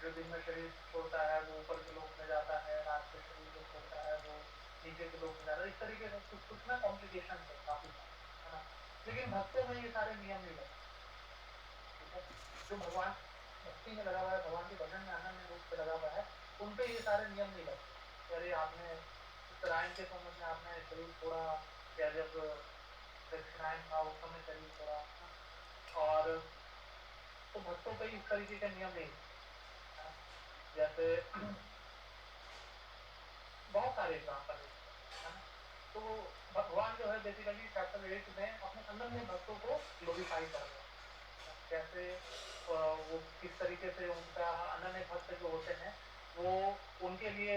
जो दिन में शरीर छोड़ता है वो ऊपर के लोक में जाता है, रात में शरीर जो छोड़ता है वो नीचे के लोक में जाता है। इस तरीके से कुछ कुछ ना कॉम्प्लिकेशन है काफी, है ना। लेकिन भक्तों में ये सारे नियम नहीं लगते, ठीक है। जो भगवान भक्ति में लगा हुआ है, भगवान के भजन में अनन्य रूप से लगा हुआ है, उन पे ये सारे नियम नहीं लगते। अरे आपने उत्तरायण के समय में आपने शरीर छोड़ा, या जब दक्षिणायन था उस समय शरीर छोड़ा, और तो भक्तों पे इस तरीके के नियम नहीं है। जैसे बहुत सारे एग्जाम्पल है ना। तो भगवान जो है बेसिकली चैप्टर 8 में अपने अनन्य भक्तों को ग्लोरीफाई कर रहे हैं। कैसे वो किस तरीके से उनका अनन्य भक्त जो होते हैं वो उनके लिए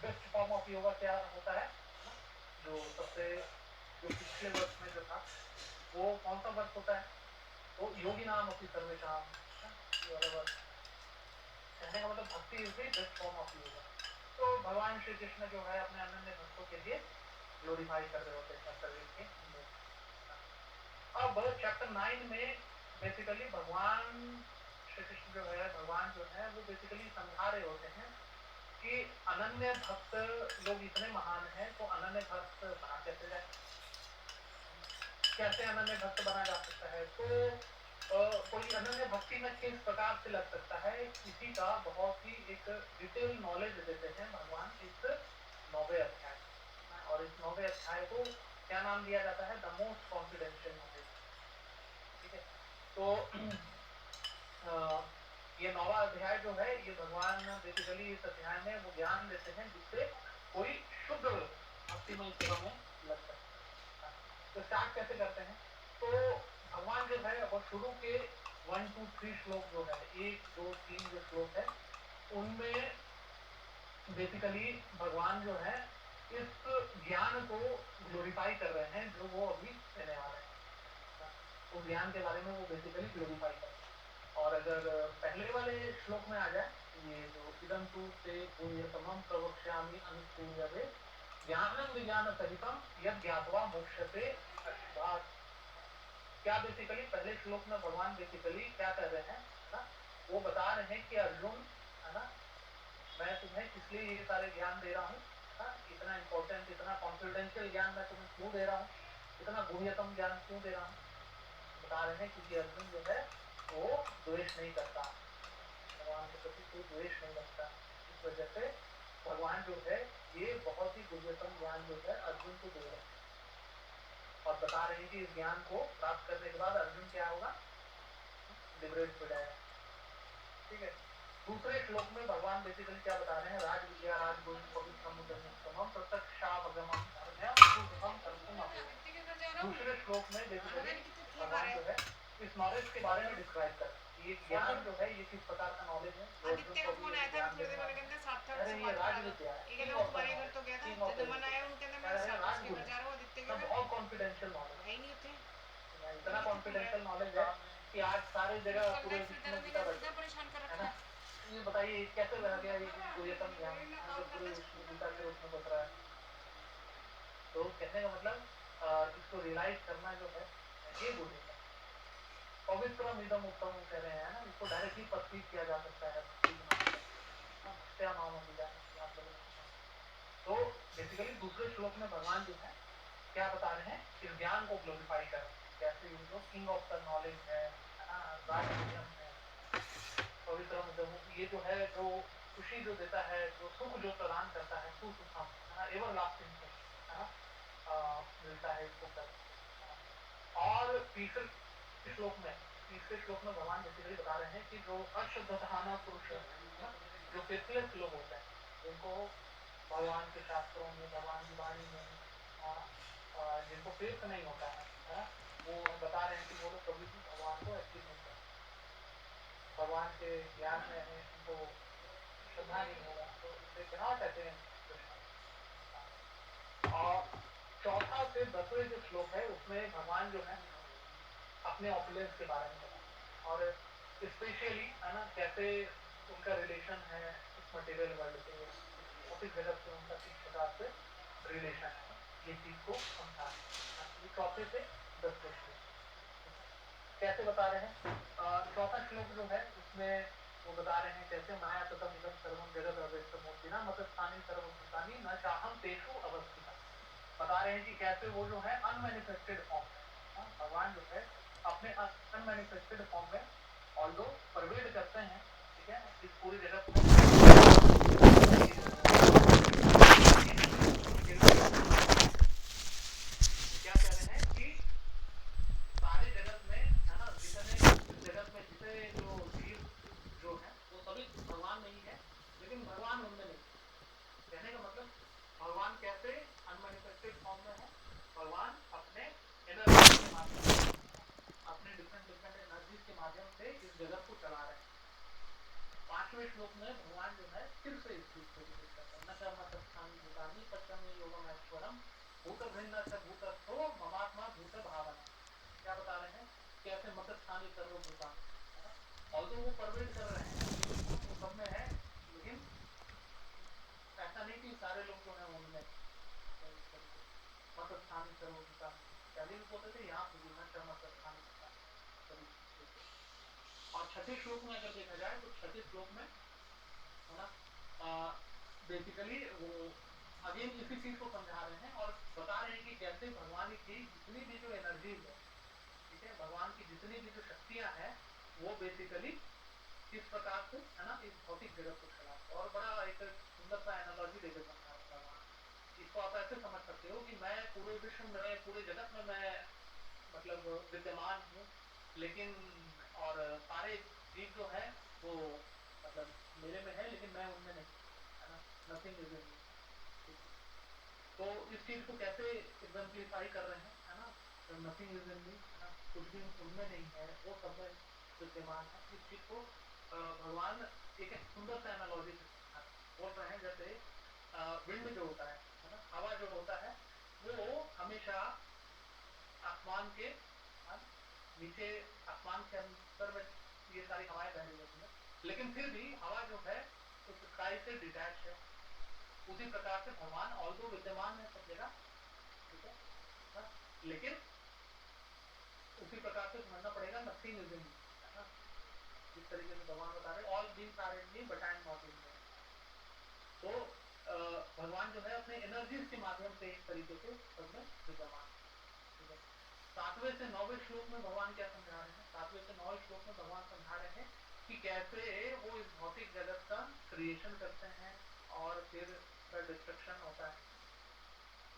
बेस्ट फॉर्म ऑफ योगा क्या होता है ना? जो सबसे जो पिछले वर्ष में जो था वो कौन सा वर्ष होता है, वो योगी नाम अपनी सर्वेशाम, कहने का मतलब भक्ति is the best form of yoga. तो भगवान श्री कृष्ण जो है अपने अनन्य भक्तों के लिए ग्लोरीफाई कर रहे होते हैं चैप्टर 8 के। अब चैप्टर 9 में बेसिकली भगवान श्री कृष्ण जो है, भगवान जो है वो बेसिकली समझा रहे होते हैं कि अनन्य भक्त लोग इतने महान हैं, तो अनन्य भक्त बना कैसे जाए, कैसे अनन्य भक्त बना जा सकता है। तो कोई अनन्य भक्ति में किस प्रकार से लग सकता है, इसी का बहुत ही एक डिटेल नॉलेज देते हैं भगवान इस 9वें अध्याय। और इस 9वें अध्याय को क्या नाम दिया जाता है, द मोस्ट कॉन्फिडेंशियल नॉलेज, ठीक है। तो ये 9वां अध्याय जो है ये भगवान बेसिकली इस अध्याय में वो ज्ञान देते हैं जिससे कोई शुद्ध भक्तिमय सेवा में लग सकता है। तो स्टार्ट कैसे करते हैं, तो भगवान जो है वो शुरू के 1 2 3 श्लोक जो है, 1 2 3 जो श्लोक है उनमें बेसिकली भगवान जो है इस ज्ञान को ग्लोरीफाई कर रहे हैं जो वो अभी देने वाले हैं। तो ज्ञान के बारे में वो बेसिकली ग्लोरीफाई कर रहे हैं। और अगर पहले वाले श्लोक में आ जाए, ये जो इदं तु ते गुह्यतमं प्रवक्ष्यामि अनुसूयवे ज्ञानं विज्ञान सहितम यद् ज्ञात्वा मोक्ष्यते अशुभात्। क्या बेसिकली पहले श्लोक में भगवान बेसिकली क्या कर रहे हैं ना, वो बता रहे हैं कि अर्जुन है ना, मैं तुम्हें किस लिए ये सारे ज्ञान दे रहा हूँ, इतना इंपॉर्टेंट इतना कॉन्फिडेंशियल ज्ञान मैं तुम्हें क्यों दे रहा हूँ, इतना गुह्यतम ज्ञान क्यों दे रहा हूँ। बता रहे हैं क्योंकि अर्जुन जो है वो द्वेष नहीं करता, भगवान के प्रति कोई द्वेष नहीं रखता। इस वजह से भगवान जो है ये बहुत ही गुह्यतम ज्ञान जो है अर्जुन को दे रहे हैं, और बता रहे हैं कि इस ज्ञान को प्राप्त करने के बाद अर्जुन क्या होगा, लिबरेट हो जाएगा, ठीक है। दूसरे श्लोक में भगवान बेसिकली क्या बता रहे हैं, राज विद्या राज गुण पवित्रम उदयम प्रत्यक्षावगमम धर्म्यम सुखम कर्तुम अभेद। दूसरे श्लोक में बेसिकली भगवान जो है इस नॉलेज के बारे में डिस्क्राइब कर, ये ज्ञान जो है ये किस प्रकार का नॉलेज है जो अर्जुन को भी ज्ञान देने वाला है। अरे ये राज विद्या है, बहुत कॉन्फिडेंशियल नॉलेज, इतना कॉन्फिडेंशियल नॉलेज है कि आज सारी जगह पूरे विश्व में गीता बैठे, है ना। ये बताइए कैसे रह गया ये गुह्यतम ज्ञान जो पूरे विश्व में गीता के रूप में बता रहा है। तो कहने का मतलब इसको रियलाइज करना जो है ये गुह्यतम पवित्रम इदम उत्तम कह रहे हैं ना, इसको डायरेक्टली प्रतीक किया जा सकता है। तो बेसिकली दूसरे श्लोक में भगवान जो है क्या बता रहे हैं, इस ज्ञान को ग्लोरीफाई कर रहे हैं, कैसे ये जो किंग ऑफ द नॉलेज है ना, राजनियम है, पवित्रम ये जो है जो खुशी जो देता है, जो सुख जो प्रदान करता है, सुसुखम है ना, एवरलास्टिंग सुख है ना, मिलता है इसको कर। और तीसरे श्लोक में भगवान बेसिकली बता रहे हैं कि जो अशुद्धधाना पुरुष है ना, जो फेथलेस लोग होते हैं, जिनको भगवान के शास्त्रों में भगवान की वाणी में जिनको फेथ नहीं होता है, वो बता रहे हैं कि वो लोग कभी भी भगवान को अचीव नहीं कर, भगवान के ज्ञान में है उनको श्रद्धा नहीं होगा, तो इसे क्या कहते हैं कृष्ण। और चौथा से 10वें जो श्लोक है उसमें भगवान जो है अपने ऑपुलेंस के बारे में बताया, और स्पेशली है ना कैसे उनका रिलेशन है इस मटेरियल वर्ल्ड से, भौतिक जगत से उनका किस प्रकार से रिलेशन है, ये चीज को समझा। ये चौथे से 10वें श्लोक। कैसे बता रहे हैं? चौथा श्लोक जो है उसमें वो बता रहे हैं कैसे माया ततम इदम सर्वम जगत अव्यक्तमूर्तिना मतस्थानी सर्वभूतानि न चाहम तेषु अवस्थिता। बता रहे हैं कि कैसे वो जो है अनमैनिफेस्टेड फॉर्म में, भगवान जो है अपने अनमैनिफेस्टेड फॉर्म में ऑल्दो परवेड करते हैं, ठीक है, इस पूरे जगत में। क्या कह रहे हैं कि सारे जगत में, है ना, जितने इस जगत में जितने जो जीव जो है वो सभी भगवान नहीं है, लेकिन भगवान उनमें नहीं। कहने का मतलब भगवान कैसे अनमैनिफेस्टेड फॉर्म में है, भगवान अपने एनर्जी के माध्यम से, अपने डिफरेंट एनर्जीज के माध्यम से इस जगत को चला रहे हैं। 5वें श्लोक में भगवान जो है फिर से इस चीज को रिपीट करते हैं, न कर्मस्थानी भूतानि पश्चिमी योगम ऐश्वरम भूत भिन्न च भूतस्थो ममात्मा भूत भावना। क्या बता रहे हैं? कैसे मत स्थानी सर्वभूतान, और वो परवेट कर रहे हैं, वो सब में है, लेकिन ऐसा नहीं कि सारे लोग जो है उनमें मत स्थानी सर्वभूतान पहले भी बोलते थे, यहाँ पे न च मत स्थानी भूतान। और 6ठे श्लोक में अगर देखा जाए तो 6ठे श्लोक में, है ना, बेसिकली वो अगेन इसी चीज को समझा रहे हैं और बता रहे हैं कि कैसे भगवान की जितनी भी जो एनर्जीज है, ठीक है, भगवान की जितनी भी जो शक्तियां हैं वो बेसिकली किस प्रकार से, है ना, इस भौतिक जगत को चलाते हैं। और बड़ा एक सुंदर सा एनालॉजी देकर समझा रहे हैं भगवान। इसको आप ऐसे समझ सकते हो कि मैं पूरे विश्व में, पूरे जगत में मैं मतलब विद्यमान हूँ, लेकिन और सारे जीव जो है वो मतलब मेरे में है, लेकिन मैं उनमें नहीं, है ना, नथिंग इज इन मी। तो इस चीज को कैसे एग्जाम्पलीफाई कर रहे हैं, है ना, नथिंग इज इन मी, है ना, कुछ भी उनमें नहीं है, वो सब में विद्यमान है। इस चीज को भगवान एक सुंदर सा एनालॉजी से बोल रहे हैं। जैसे विंड जो होता है ना, हवा जो होता है वो हमेशा आसमान के नीचे, आसमान के अंदर में ये सारी हवाएं बह रही होती है, लेकिन फिर भी हवा जो है उस स्काई से डिटैच है। उसी प्रकार से भगवान ऑल्दो विद्यमान है सब जगह, ठीक है, लेकिन उसी प्रकार से समझना पड़ेगा नथिंग इज इन मी, है ना, जिस तरीके से भगवान बता रहे all beings are in me but I am not in them. तो भगवान जो है अपने एनर्जीज के माध्यम से एक तरीके से सब में विद्यमान, ठीक है। 7वें से 9वें श्लोक में भगवान क्या समझा रहे हैं? 7वें से 9वें श्लोक में भगवान समझा रहे हैं कि कैसे वो इस भौतिक जगत का क्रिएशन करते हैं और फिर उसका डिस्ट्रक्शन होता है।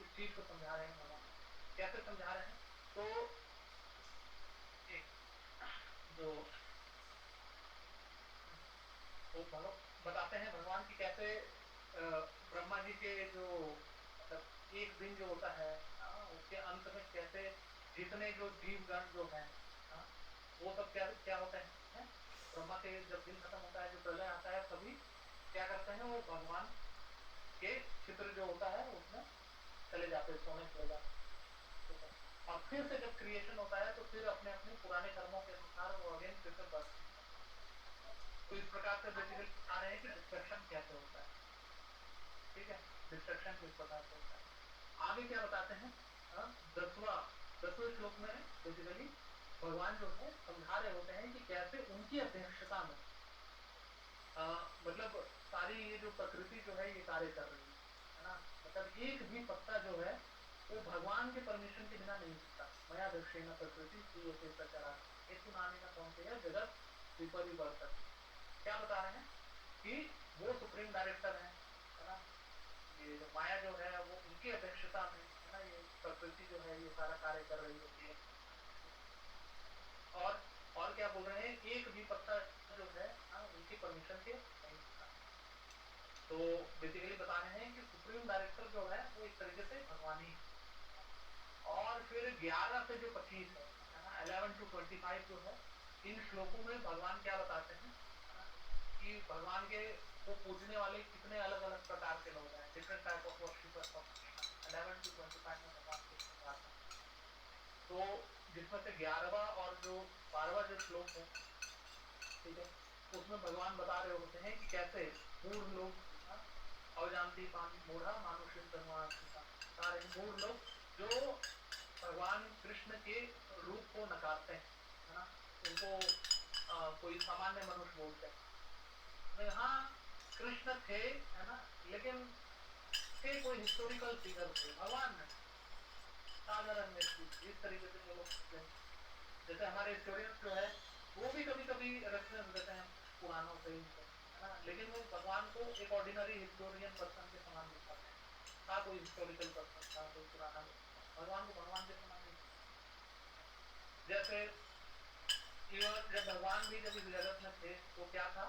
इस चीज को समझा रहे हैं भगवान। कैसे समझा रहे हैं? तो एक जो वो बताते हैं भगवान की कैसे ब्रह्मा जी के जो मतलब एक दिन जो होता है, उसके अंत में कैसे जितने जो जीवगण जो है, वो सब क्या क्या होते हैं, ब्रह्मा के जब दिन खत्म होता है, जो प्रलय आता है, सभी क्या करते हैं, वो भगवान के चित्र जो होता है उसमें चले जाते हैं, सोने चले जाते हैं। और फिर से जब क्रिएशन होता है तो फिर अपने अपने पुराने कर्मों के अनुसार वो अगेन फिर से बर्थ। तो इस प्रकार से बेसिकली बता रहे हैं कि डिस्ट्रक्शन कैसे होता है, ठीक है, डिस्ट्रक्शन किस प्रकार से होता है। आगे क्या बताते हैं? 10वें श्लोक में बेसिकली भगवान जो है समझा रहे होते हैं कि कैसे उनकी अध्यक्षता में मतलब सारी ये जो प्रकृति जो है ये कार्य कर रही है ना, मतलब एक भी पत्ता जो है वो भगवान के परमिशन के बिना नहीं दिखता। मया दक्षिण प्रकृति चरा हेतु नानी ना पहुंचे जगत विपरिवर्त। क्या बता रहे हैं कि वो सुप्रीम डायरेक्टर है ना, ये जो माया जो है वो उनकी अध्यक्षता में, है ना, ये प्रकृति जो है ये सारा कार्य कर रही होती है। और क्या बोल रहे हैं, एक भी पत्ता जो है उनकी परमिशन के नहीं दिखता। तो बेसिकली बता रहे हैं कि सुप्रीम डायरेक्टर जो है वो एक तरीके से भगवान ही। और फिर 11 से जो 25 है ना, 11 to 25 जो है, इन श्लोकों में भगवान क्या बताते हैं कि भगवान के को पूजने वाले कितने अलग अलग प्रकार के लोग हैं, different type of worshippers of Krishna. 11 to 25 में भगवान कृष्ण बताते हैं। तो जिसमें से 11वां और जो 12वां जो श्लोक है, ठीक है, उसमें भगवान बता रहे होते हैं कि कैसे मूढ़ लोग अवजानती मूढ़ा मानुषिक सारे मूढ़ लोग जो भगवान कृष्ण के रूप को नकारते हैं, है ना, उनको कोई सामान्य मनुष्य बोलते हैं। तो यहाँ कृष्ण थे, है ना, लेकिन थे कोई हिस्टोरिकल फिगर थे, भगवान नहीं, साधारण व्यक्ति इस तरीके से जो लोग, जैसे हमारे हिस्टोरियंस जो है वो भी कभी कभी रेफरेंस देते हैं पुराणों से, है ना, लेकिन वो भगवान को एक ऑर्डिनरी हिस्टोरियन पर्सन के समान दिखाते हैं। था कोई हिस्टोरिकल पर्सन था, कोई पुराना, भगवान को भगवान के समान नहीं। जैसे जब भगवान भी जब इस जगत में थे तो क्या था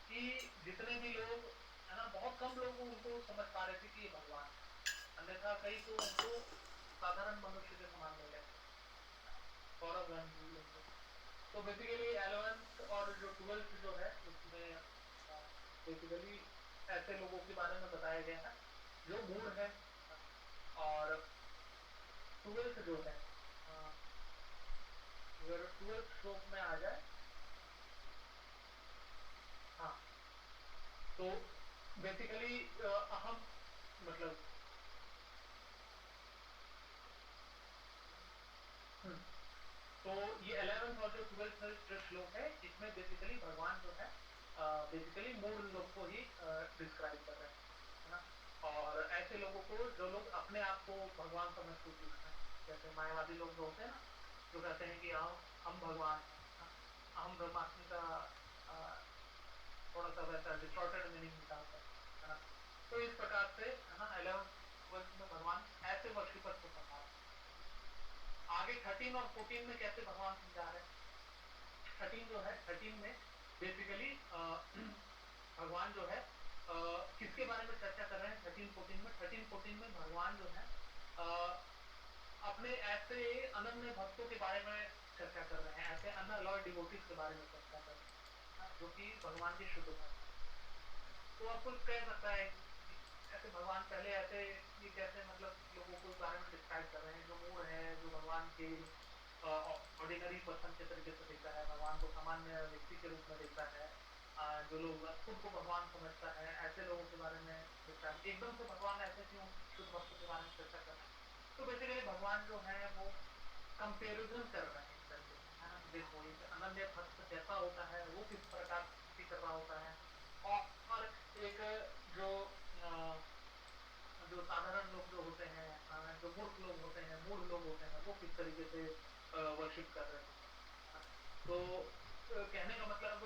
कि जितने भी लोग, है ना, बहुत कम लोग उनको समझ पा रहे थे कि ये भगवान है, अन्यथा कई तो उनको साधारण मनुष्य के समान ले लेते। गौरव गांधी उनको, तो बेसिकली 11th और जो 12th जो है उसमें बेसिकली ऐसे लोगों के बारे में बताया गया है जो मूड है। और 12th जो है, अगर 12th श्लोक में आ जाए, हाँ, तो बेसिकली अहम, मतलब तो ये 11th और जो 12th जो श्लोक है इसमें बेसिकली भगवान जो है बेसिकली मूल लोग को ही डिस्क्राइब कर रहे हैं, है ना। और ऐसे लोगों को जो लोग अपने आप को भगवान समझ के पूछते हैं, जैसे मायावादी लोग जो होते हैं ना, जो कहते हैं कि हम भगवान हैं, हम ब्रह्मास्मि का थोड़ा सा वैसा डिस्टॉर्टेड मीनिंग निकालते हैं, है ना। तो इस प्रकार से, है ना, 11th 12th में भगवान ऐसे वर्शिपर्स को समझा रहे हैं। आगे 13 और 14 में कैसे भगवान समझा रहे हैं, 13 जो है, 13 में बेसिकली भगवान जो है किसके बारे में चर्चा कर रहे हैं 13-14 में, 13-14 में भगवान जो है अपने ऐसे अनन्य भक्तों के बारे में चर्चा कर रहे हैं, ऐसे अनअलॉय डिवोटीज के बारे में चर्चा कर रहे हैं, जो कि भगवान के शुद्ध भक्त। तो आप कुछ कह सकता है ऐसे भगवान पहले ऐसे ये कैसे, मतलब लोगों को बारे में डिस्क्राइब कर रहे हैं जो मूड है, जो भगवान के ऑर्डिनरी पर्सन के तरीके से देखता है, भगवान को सामान्य व्यक्ति के रूप में देखता है, जो लोग खुद को भगवान समझता है ऐसे लोगों के बारे में देखता है, एकदम से भगवान ऐसे क्यों शुद्ध भक्तों के बारे में चर्चा कर रहे हैं। तो बेसिकली भगवान जो है वो कंपेरिजन कर रहे हैं एक तरीके से, है ना, देखो एक अनन्य भक्त जैसा होता है वो किस प्रकार की कर रहा होता है, और एक जो जो साधारण लोग जो होते हैं, जो मूर्ख लोग होते हैं, मूढ़ लोग होते हैं, वो किस तरीके से वर्शिप कर रहे होते हैं। तो कहने का मतलब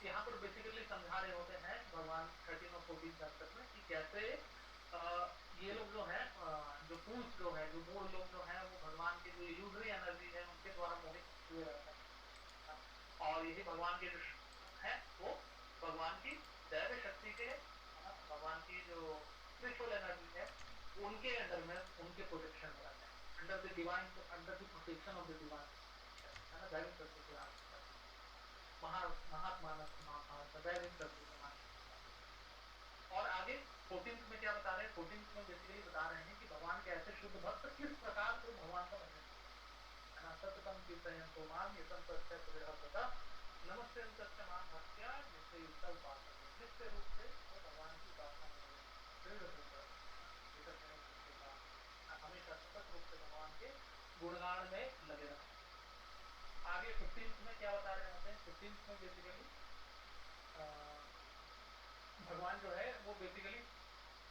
यहाँ पर बेसिकली समझा रहे होते हैं भगवान 13 और 14 चैप्टर में कि कैसे ये लोग जो है जो फूल्स जो है, जो मूढ़ लोग जो है, वो भगवान की जो इल्यूजरी एनर्जी है उनके द्वारा मोहित हुए रहते हैं। और यही भगवान के जो है वो भगवान की दैव शक्ति के, भगवान की जो स्पिरिचुअल एनर्जी है उनके अंडर में, उनके प्रोटेक्शन में रहते हैं, under the divine, under the protection of the divine, है ना, दैविक शक्ति के महात्मानस महाभारत दैविक शक्ति के मान। और आगे 14th में क्या बता रहे हैं, 14th में बेसिकली बता रहे हैं कि भगवान के ऐसे शुद्ध भक्त किस प्रकार से भगवान का भजन, है ना, सततम कीर्तयन् तो माम यतम तस्य प्रहृता नमस्ते तस्य माम भक्त्या नित्य युक्ता उपासते, नित्य रूप से वो भगवान की उपासना करें, दृढ़ होकर एकत्व के साथ हमेशा सतत रूप से भगवान के गुणगान में लगे रहें। आगे 15th में क्या बता रहे होते हैं, 15th में बेसिकली भगवान जो है वो बेसिकली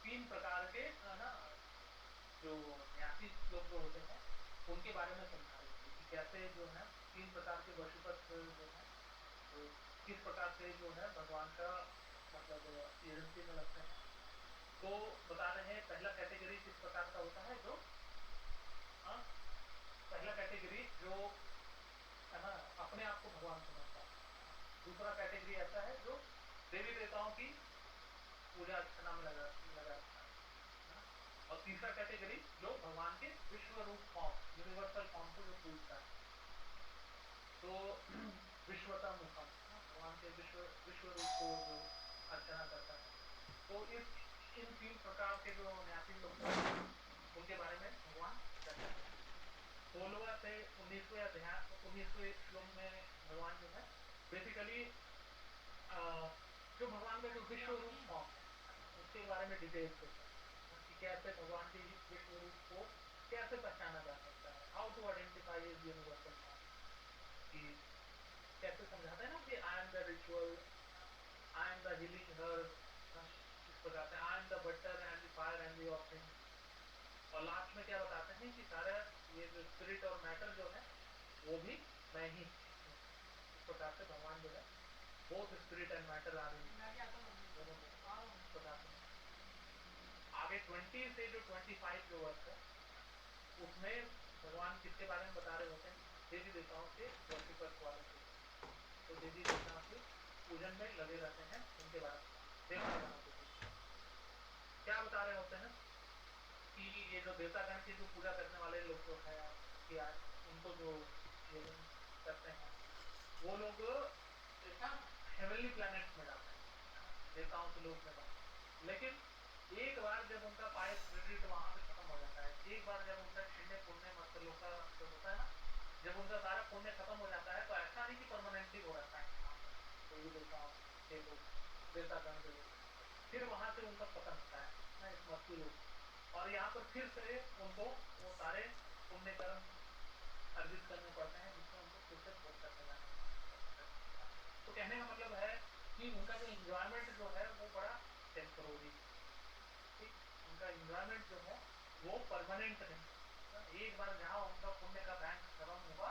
3 प्रकार के, ना, जो न्यासी लोग जो होते हैं उनके बारे में समझा रहे थे कि कैसे जो है 3 प्रकार के वर्शिपर्स जो है तो किस प्रकार से जो है भगवान का मतलब एजेंसी में लगते हैं। तो बता रहे हैं पहला कैटेगरी किस प्रकार का होता है, जो पहला कैटेगरी जो, है ना, अपने आप को भगवान समझता है। दूसरा कैटेगरी ऐसा है जो देवी देवताओं की पूजा अर्चना में लगा रहता है। और तीसरा कैटेगरी जो भगवान के विश्व रूप फॉर्म, यूनिवर्सल फॉर्म को जो पूजता है, तो विश्वता मुखम, भगवान के विश्व रूप को जो अर्चना करता है। तो इन 3 प्रकार के जो न्यासी लोग उनके बारे में भगवान चर्चा करते हैं। 16वां से 19वें अध्याय 19वें श्लोक में भगवान जो है बेसिकली जो भगवान का जो विश्व रूप फॉर्म है उसके बारे में डिटेल्स देता है कि कैसे भगवान के विश्व रूप को कैसे पहचाना जा सकता है, how to identify his universal form, कि कैसे समझाते हैं ना कि I am the ritual, I am the healing herb, इस प्रकार से I am the butter and the fire and the offering. और लास्ट में क्या बताते हैं कि सारा ये जो स्पिरिट और मैटर जो है वो भी मैं ही हूँ। इस प्रकार से भगवान जो है बोथ स्पिरिट एंड मैटर आ रही है दोनों इस प्रकार से। आगे 20 से जो 25 जो वर्ष है उसमें भगवान किसके बारे में बता रहे होते हैं? देवी देवताओं के वर्शिपर्स वालों के, तो देवी देवताओं के पूजन में लगे रहते हैं उनके बारे में देवतागणों के लिए क्या बता रहे होते हैं कि ये जो देवतागण की जो पूजा करने वाले लोग जो है कि उनको जो ये करते हैं वो लोग ऐसा हेवनली प्लैनेट्स में जाते हैं देवताओं के लोग में जाते हैं। लेकिन एक बार जब उनका पाय क्रेडिट वहां पे खत्म हो जाता है, एक बार जब उनका क्षीण्य पुण्य मत्सलों का जो होता है ना, जब उनका सारा पुण्य खत्म हो जाता है तो ऐसा नहीं कि परमानेंटली हो रहता है यहाँ पर देवी देवताओं के लोग देवतागण के लोग, फिर वहां से उनका पतन होता है ना इस मृत्यु लोग, और यहाँ पर फिर से उनको वो सारे पुण्य कर्म अर्जित करने पड़ते हैं जिसमें उनको फिर से भोग करने जाना पड़ता है। तो कहने का मतलब है कि उनका जो इंजॉयमेंट जो है वो बड़ा टेम्पोररी है, ठीक, उनका इंजॉयमेंट जो है वो परमानेंट नहीं। एक बार जहाँ उनका पुण्य का बैंक खत्म हुआ,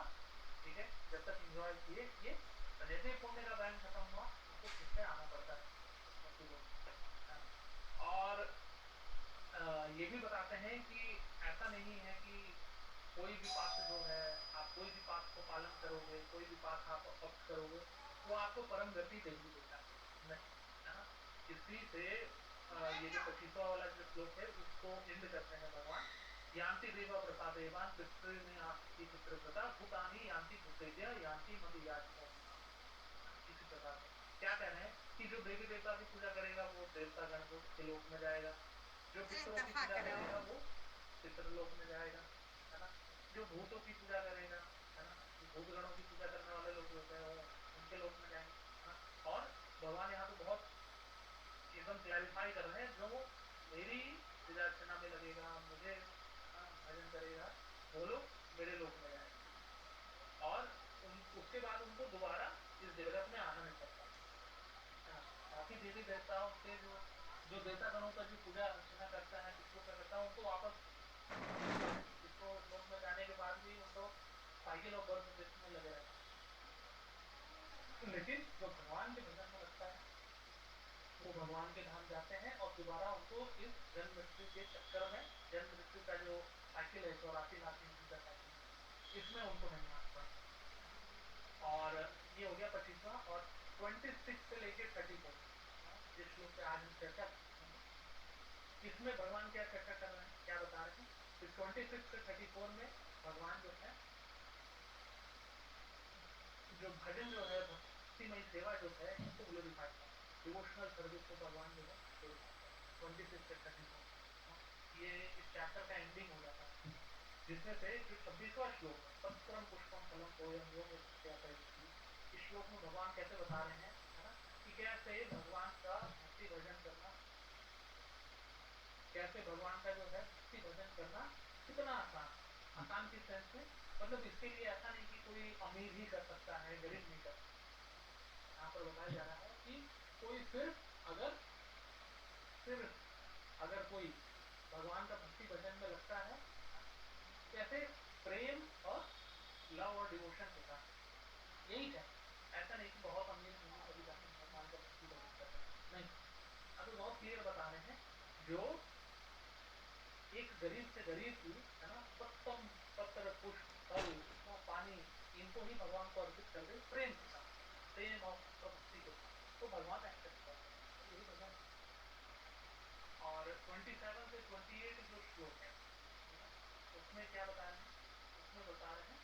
ठीक है, जब तक इंजॉय किए जैसे ही पुण्य का बैंक खत्म हुआ उनको फिर से आना पड़ता है। और ये भी बताते हैं कि ऐसा नहीं है कि कोई भी पाठ जो है आप कोई भी पाठ को पालन करोगे, कोई भी पाठ आप अप करोगे वो आपको परम गति देगी देता नहीं, है ना। इसी से ये जो 25वां वाला जो श्लोक है उसको एंड करते हैं भगवान, यान्ति देवा प्रसादेवान पितृ में आस्ति पितृव्रता भूतानि यान्ति भूतेज्य यान्ति मदीयाजिनो। इसी प्रकार से क्या कह रहे हैं कि जो देवी देवता की पूजा करेगा वो देवतागण के लोक में जाएगा, जो पितरों की पूजा करेगा वो पितृलोक में जाएगा, है ना। जो भूतों की पूजा करेगा, है ना, भूतगणों की पूजा करने वाले लोग होते हैं वो उनके लोक में जाएंगे, है ना। और भगवान यहाँ पे बहुत एकदम क्लैरिफाई कर रहे हैं जो मेरी पूजा अर्चना में लगेगा, मुझे भजन करेगा, वो लोग मेरे लोक में जाएंगे और उसके बाद उनको दोबारा इस जगत में आना नहीं पड़ता। बाकी देवी देवताओं के जो देवता गणों का जो पूजा अर्चना करता है पितरों का करता है उनको वापस पितरों लोक में जाने के बाद भी उनको साइकिल ऑफ बर्थ डेथ में लगे रहना है। लेकिन जो भगवान के भजन में लगता है वो भगवान के धाम जाते हैं और दोबारा उनको इस जन्म मृत्यु के चक्कर में, जन्म मृत्यु का जो साइकिल है 84 लाख का साइकिल, इसमें उनको नहीं आना पड़ता। और ये हो गया 25वां। और 26 से लेके 34 जिस श्लोक पे आज हम चर्चा करेंगे, इसमें भगवान क्या चर्चा कर रहे हैं, क्या बता रहे हैं। इस 26 से 34 में भगवान जो है जो भजन जो है भक्तिमय सेवा जो है इसको ग्लोरीफाई कर, डिवोशनल सर्विस को भगवान जो है ग्लोरीफाई कर 26 से 34 ये इस चैप्टर का एंडिंग हो जाता है, जिसमें से जो 26वां श्लोक है पत्रम पुष्पम फलम तोयम यो मे भक्त्या प्रयच्छति, इस श्लोक में भगवान कैसे बता रहे हैं, है ना, कि कैसे भगवान का भक्ति भजन करना, कैसे भगवान का जो है भक्ति भजन करना कितना आसान, आसान किस सेंस में, मतलब इसके लिए ऐसा नहीं कि कोई अमीर ही कर सकता है गरीब नहीं कर सकता। यहाँ पर बताया जा रहा है कि कोई सिर्फ अगर कोई भगवान का भक्ति भजन में लगता है कैसे प्रेम और लव और डिवोशन के साथ, यही है। ऐसा नहीं कि बहुत अमीर नहीं सभी जाते भगवान का भक्ति भजन कर सकते नहीं, अभी बहुत क्लियर बता रहे हैं जो एक गरीब से गरीब भी, है ना, उत्तम पत्र पुष्प फल पानी इनको ही भगवान को अर्पित कर दे प्रेम के साथ, प्रेम और भक्ति के साथ, तो भगवान एक्सेप्ट कर रहे हैं, तो यही भगवान। और 27 से 28 जो श्लोक है ना, उसमें क्या बता रहे हैं, उसमें बता रहे हैं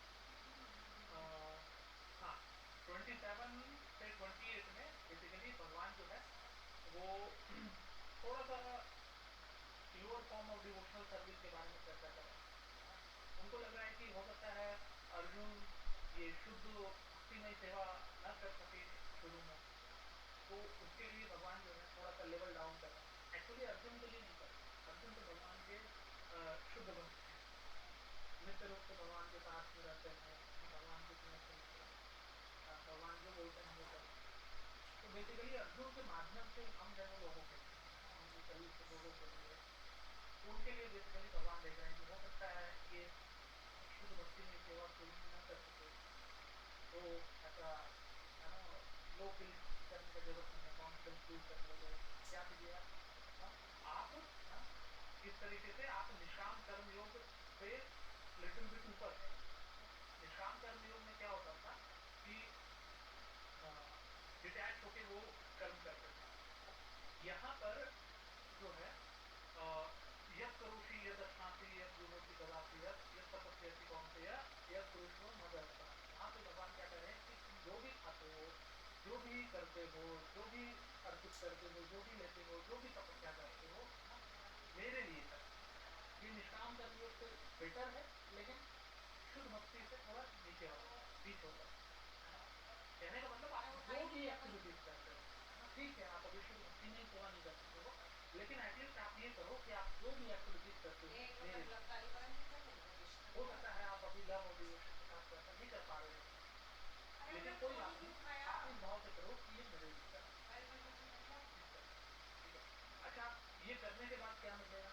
हाँ 27 से 28 में बेसिकली भगवान जो है वो थोड़ा सा pure form of devotional service के बारे में चर्चा कर रहे हैं। उनको लग रहा है कि हो सकता है अर्जुन ये शुद्ध भक्तिमय सेवा न कर सके शुरू में, तो उसके लिए भगवान जो है थोड़ा सा लेवल डाउन कर रहे हैं। एक्चुअली अर्जुन के लिए नहीं कर रहे, अर्जुन तो भगवान के शुद्ध भक्त हैं, नित्य रूप से भगवान के साथ में रहते हैं, भगवान के स्नेह से भगवान बोलते हैं हम लोग। तो बेसिकली अर्जुन के माध्यम से हम जैसे लोगों के हम सभी लोगों के लिए उनके लिए बेसिकली भगवान देख रहे हैं कि हो सकता है ये शुद्ध भक्ति में सेवा कोई न कर सके, तो ऐसा है ना लो फील करने का जरूरत नहीं है, कॉन्फिडेंस लूज करने का जरूरत नहीं है। क्या कीजिए आप इस तरीके से आप निष्काम कर्म योग से लिटिल बिट ऊपर है। निष्काम कर्म योग में क्या होता था कि डिटैच होके वो कर्म करते थे। यहाँ पर जो है यद करोषि यद अश्नाति यद जुहोति ददाति यद तपस्यति कौन्तेय यद पुरुषो न दर्शनाति। यहाँ पे भगवान क्या कह रहे हैं कि तुम जो भी खाते हो, जो भी करते हो, जो भी अर्पित करते हो, जो भी लेते हो, जो भी तपस्या करते हो, मेरे लिए करते। ये निष्काम कर्म योग से बेटर है, लेकिन शुद्ध भक्ति से थोड़ा नीचे वाला बीच होता है। कहने का मतलब आप जो भी एक्टिविटीज करते हो, ठीक है आप अभी शुद्ध भक्ति में सेवा नहीं कर सकते हो, लेकिन एटलीस्ट आप ये करो कि आप जो भी एक्टिविटीज करते हो मेरे हो सकता है आप अभी लव और डिवोशन के साथ ऐसा नहीं कर पा रहे हो, लेकिन कोई बात नहीं, आप इस भाव से करो कि ये मेरे लिए कर। अच्छा, ये करने के बाद क्या मिलेगा?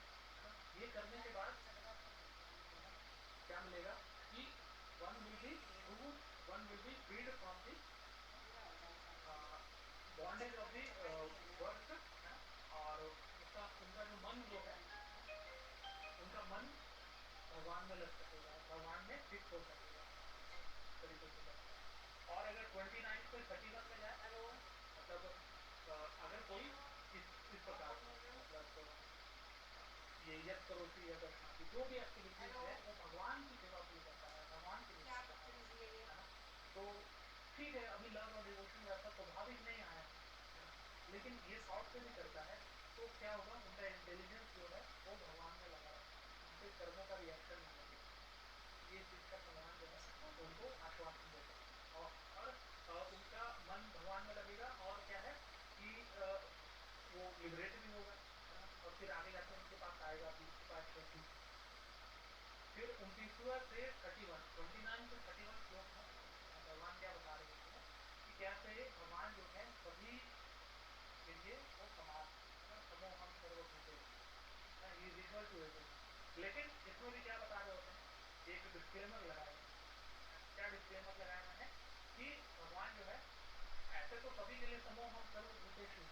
ये करने के बाद क्या मिलेगा कि one will be true, one will be freed from the bondage of the work, और उसका उनका जो मन जो है उनका मन भगवान में लग सकेगा, भगवान में फिक्स हो सकेगा तरीके से करना। और अगर 29 से 31 में जाए मतलब अगर कोई इस प्रकार मतलब ये यद करोषि यद अश्नाति जो भी एक्टिविटीज है वो भगवान की सेवा के लिए करता है, भगवान के लिए करता है, तो ठीक है अभी लव और डिवोशन वैसा स्वाभाविक नहीं आया, लेकिन ये शॉर्ट से भी करता है तो क्या होगा, उनका इंटेलिजेंस जो है वो भगवान में लगा रहेगा, उनके कर्मों का रिएक्शन नहीं लगेगा। ये चीज का भगवान जो है उनको आश्वासन देते हैं और उनका मन भगवान में लगेगा और क्या है कि वो लिबरेट भी होगा और फिर आगे जाके उनके पास आएगा भी उसके पास शक्ति। फिर 29वां से 31 29 से 31 श्लोक में भगवान क्या बता रहे होते हैं कि कैसे भगवान जो है सभी के लिए वो समान समोहम सर्वभूते इज इक्वल टू एवरीथिंग। लेकिन इसमें भी क्या बता रहे होते हैं, एक डिस्क्लेमर लगाया है। क्या डिस्क्लेमर लगाया है कि भगवान जो है ऐसे तो सभी के लिए समोहम सर्वभूतेषु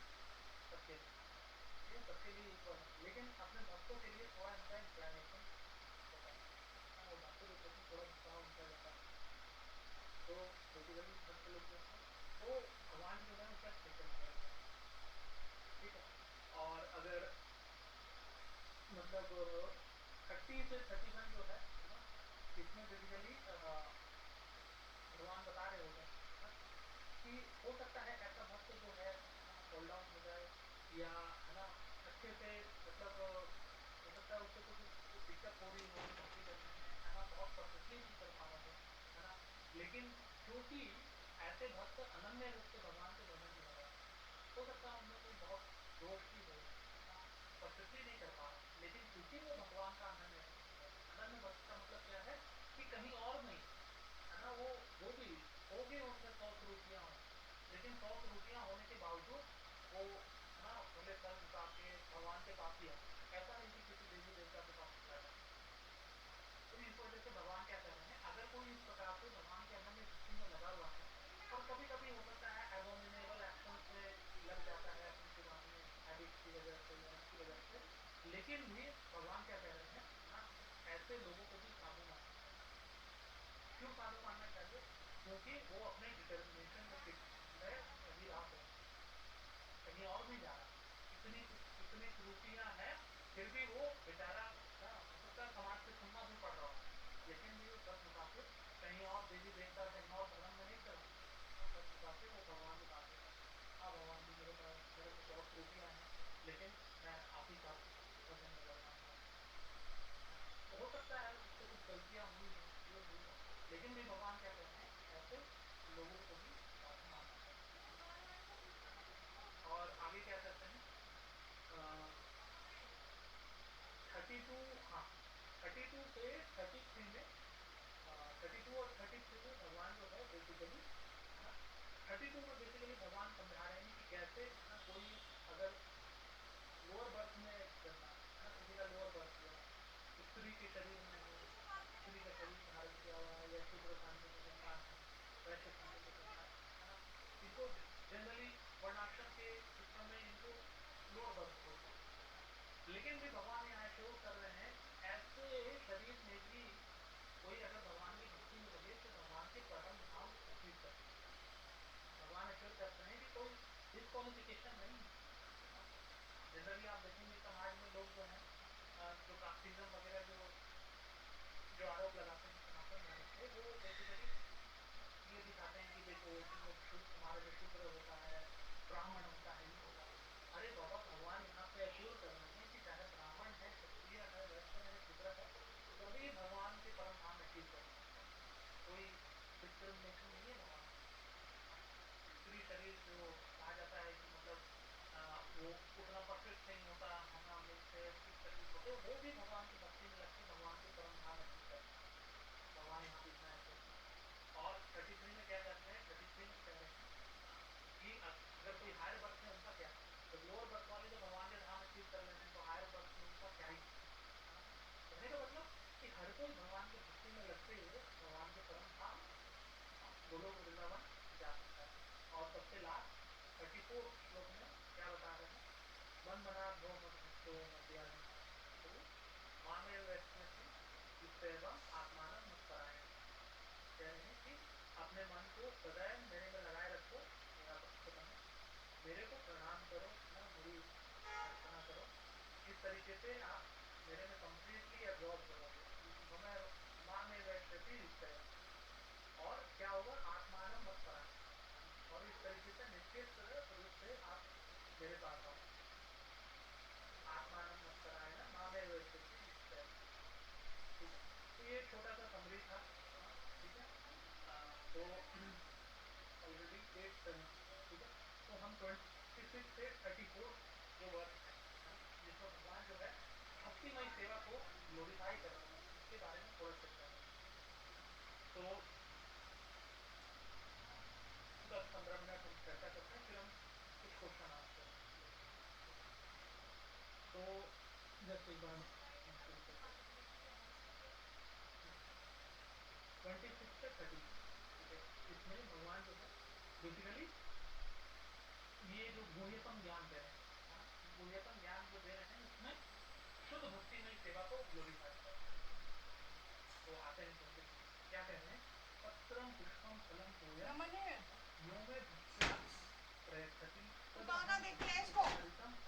सबके लिए, सबके लिए इक्वल है, लेकिन अपने भक्तों के लिए थोड़ा इनका इंक्लाइनेशन होता है, वो भक्तों के प्रति थोड़ा झुकाव उनका रहता है। तो बेसिकली भक्त लोग जो है तो भगवान जो है उनका स्पेशल है, ठीक है। और अगर मतलब 30 से 31 जो है ना, इसमें बेसिकली भगवान बता रहे होते हैं कि हो सकता है ऐसा भक्त जो है फॉल डाउन हो जाए या है ना अच्छे से मतलब हो सकता है उससे कुछ दिक्कत हो रही हो भक्ति करने में, है ना बहुत परफेक्टली नहीं कर पा रहा है ना, लेकिन क्योंकि ऐसे भक्त अनन्य रूप से भगवान के भजन में लगा, हो सकता है उनमें कोई बहुत दोष भी हो, परफेक्टली नहीं कर पा रहा, लेकिन क्योंकि वो भगवान का अनन्य भक्त है, अनन्य भक्त का मतलब क्या है कि कहीं और नहीं है ना, वो भी हो गए उनमें 100 त्रुटियां हो, लेकिन 100 त्रुटियां होने के बावजूद वो है ना बोले सर झुका के भगवान के पास ही आए, ऐसा नहीं कि किसी देवी देवता के पास चला जाए। तो इस वजह से भगवान क्या कर रहे हैं, अगर कोई इस प्रकार से भगवान के अनन्य भक्ति में लगा हुआ है और कभी कभी हो सकता है एबोमिनेबल एक्शन से लग जाता है अपनी पुरानी हैबिट्स की वजह से या उसकी वजह से, लेकिन भी भगवान क्या कह रहे हैं ना, ऐसे लोगों को भी साधु मानना चाहिए। क्यों साधु मानना चाहिए? क्योंकि वो अपने डिटर्मिनेशन में फिक्स है, सही राह पे कहीं और नहीं जा रहा, इतनी त्रुटियां हैं फिर भी वो बेचारा हो सकता है समाज से सुनना भी पड़ रहा हो, लेकिन भी वो सर झुका के कहीं और देवी देवता कहीं और धर्म में नहीं चला, सर झुका के वो भगवान की बातें करते हैं। हाँ भगवान जी मेरे में बहुत त्रुटियां हैं, लेकिन मैं आप ही का भजन में लगना चाहता हूँ। हो सकता है उससे कुछ गलतियां हुई हो, जो हुई हो, लेकिन भी भगवान क्या कह रहे हैं ऐसे लोगों को भी साधु मानना चाहिए। और आगे क्या कहते हैं 32 हाँ 32 से 33 में 32 और 33 में भगवान जो है बेसिकली है ना 32 में बेसिकली भगवान समझा रहे हैं कि कैसे ना कोई अगर लोअर बर्थ में जन्मा है ना, किसी का लोअर बर्थ हुआ है, स्त्री के शरीर में है, स्त्री का शरीर धारण किया हुआ है, या शूद्र फैमिली में जन्मा है, वैश्य फैमिली में जन्मा है ना, इनको जनरली वर्णाश्रम के सिस्टम में इनको लोअर बर्थ बोलते हैं। लेकिन भी भगवान यहाँ शो कर रहे हैं ऐसे शरीर में भी कोई अगर भगवान की भक्ति में लगे तो भगवान के परम धाम अचीव कर सकता है। भगवान अश्योर करते हैं कि कोई डिस्क्वालिफिकेशन नहीं है। जनरली आप देखेंगे समाज में लोग जो हैं जो कास्टिज्म वगैरह जो आरोप लगाते हैं सनातन धर्म पे, वो बेसिकली ये दिखाते हैं कि देखो तुम लोग तुम्हारा जो शूद्र होता है, ब्राह्मण होता है, ये होता है। अरे बाबा, भगवान यहाँ पे अश्योर कर रहे हैं कि चाहे ब्राह्मण है, क्षत्रिय है, वैश्य है, शूद्र है, सभी भगवान के परम धाम अचीव कर सकते हैं। कोई डिस्क्रिमिनेशन नहीं है भगवान में। स्त्री शरीर जो कहा जाता है कि मतलब वो उतना परफेक्ट नहीं होता है ना, मीन्स पुरुष शरीर को, तो वो भी भगवान की भक्ति में लगते भगवान के परम धाम अचीव कर सकते हैं। भगवान यहाँ पे इतना ऐसे। और 33 में क्या करते हैं, 33 में कह रहे हैं कि अगर कोई हायर बर्थ में, उनका क्या, जब लोअर बर्थ वाले तो भगवान के धाम अचीव कर लेते हैं, तो हायर बर्थ में उनका क्या ही है ना। कहने का मतलब कि हर कोई भगवान की भक्ति में लगते हुए भगवान के परम धाम गोलोक वृंदावन जा सकता है। और सबसे लास्ट 34 श्लोक में क्या बता रहे हैं, मन मना भो मत भक्तो मध्यान्ह तो मामे वैष्णसी युक्तैवम आत्मान मत परायण। कह रहे हैं कि अपने मन को सदैव मेरे में लगाए रखो, मेरा भक्त बनो, मेरे को प्रणाम करो ना, मेरी अर्चना करो। इस तरीके से आप मेरे में कंप्लीटली एब्जॉर्ब हो जाओगे। मामे वैष्णसी युक्तैवम, और क्या होगा, आत्मान मत परायण, और इस तरीके से निश्चित रूप से आप मेरे पास आओ। आत्मान मत परायण मामे वैष्णसी युक्तैवम। ठीक है, तो ये छोटा सा समरी था। ठीक है, तो ऑलरेडी 8:17। ठीक है, तो हम 26 से 34 जो वर्ष है ना, जिसमें भगवान जो है भक्तिमय सेवा को ग्लोरीफाई कर रहे हैं, उसके बारे में थोड़ा चर्चा करेंगे। तो 10-15 मिनट हम चर्चा करते हैं, फिर हम कुछ क्वेश्चन आंसर लेते हैं। ठीक है, तो जस्ट एक बार हम शुरू करते हैं 26 से 34। ठीक है, इसमें भगवान जो है बेसिकली ये जो गुह्यतम ज्ञान दे रहे हैं, है ना, गुह्यतम ज्ञान जो दे रहे हैं उसमें शुद्ध भक्तिमय सेवा को ग्लोरीफाई कर रहे हैं। तो आते हैं 26 में, क्या कह रहे हैं, पत्रम पुष्पम फलम तोया यो में भक्त्या प्रयच्छति तदहं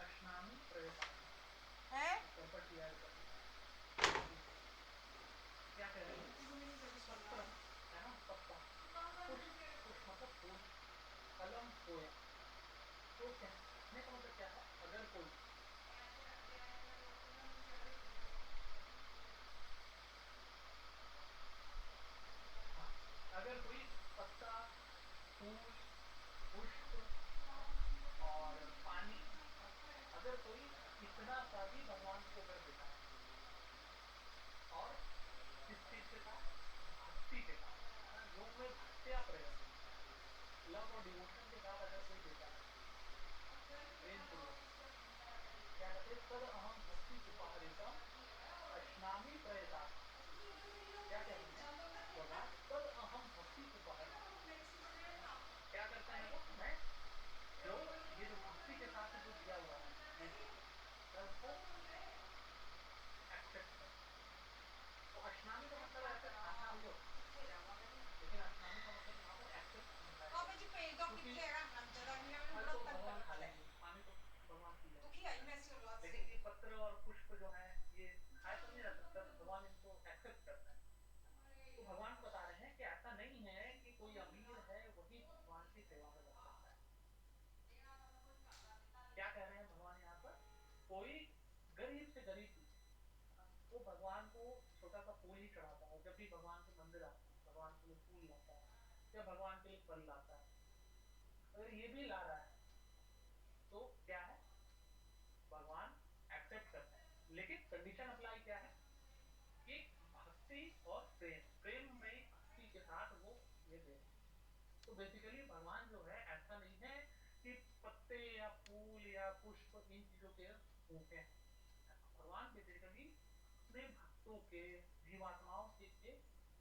अश्नामि प्रयतात्मा। चौपट किया है ऊपर में। ठीक है, क्या कह रहे हैं, पत्रम है ना, पत्ता, पुष्प, पुष्प मतलब फूल, फलम तोया, तो कहने का मतलब क्या है, अगर कोई, हाँ, अगर कोई पत्ता, फूल, पुष्प, है ना, और पानी, है ना, अगर कोई इतना सा भी भगवान को कर देता है, और किस चीज के साथ, भक्ति के साथ, है ना, योग में भक्त्या प्रयत्न, लव और डिवोशन के साथ अगर कोई देता है, प्रेम पूर्वक, क्या कहते हैं, तद अहम भक्ति उपाहरितम अश्नामी प्रयतात्मा। क्या कह रहे हैं भगवान, तद अहम भक्ति उपहरितम, है ना, क्या करते हैं वो, मैं जो ये जो भक्ति के साथ जो दिया हुआ है ये चीज, मैं उसको एक्सेप्ट करता हूँ। तो अश्नामी का मतलब ऐसे खाना भी होता है, लेकिन अश्नामी का मतलब यहाँ पर एक्सेप्ट करने का है, क्योंकि फल तो भगवान खा लेंगे, पानी तो भगवान पी लेंगे, लेकिन ये पत्र और पुष्प जो है ये खाए तो नहीं रह सकता, तो भगवान इनको एक्सेप्ट करते हैं। तो भगवान बता रहे हैं कि ऐसा नहीं है कि कोई अमीर है वही भगवान की सेवा में लग सकता है। क्या कह रहे हैं भगवान यहाँ पर, कोई गरीब से गरीब भी, है ना, वो भगवान को छोटा सा फूल ही चढ़ाता है, जब भी भगवान के मंदिर आता है भगवान के लिए फूल लाता है, या भगवान के लिए फल लाता है, अगर ये भी ला रहा है तो क्या है, भगवान एक्सेप्ट करते हैं। लेकिन कंडीशन अप्लाई क्या है, कि भक्ति और प्रेम, प्रेम में भक्ति के साथ वो ये दे रहे हैं। तो तो बेसिकली भगवान जो है ऐसा नहीं है कि पत्ते या फूल या पुष्प इन चीजों के भूखे हैं। भगवान बेसिकली अपने भक्तों के, जीवात्माओं के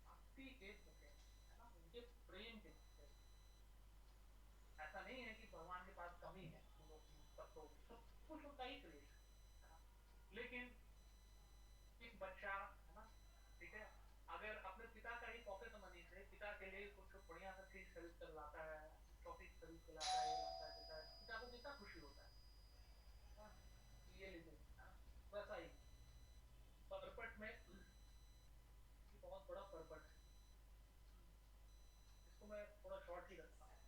भक्ति के भूखे हैं, है ना, उनके प्रेम के भूखे हैं। ऐसा नहीं है कि भगवान के पास कमी है फूलों की, पत्तों की, सब कुछ उनका ही क्रिएशन है ना। लेकिन एक बच्चा है ना, ठीक है, अगर अपने पिता का ही पॉकेट मनी से पिता के लिए कुछ बढ़िया सा चीज खरीद कर लाता है, टॉफी खरीद के लाता है, ये लाता है, देता है, पिता को कितना खुशी होता है, हाँ, ये लीजिए, हाँ, वैसा ही परपट में बहुत बड़ा परपट है, इसको मैं थोड़ा शॉर्ट ही रखता हूँ,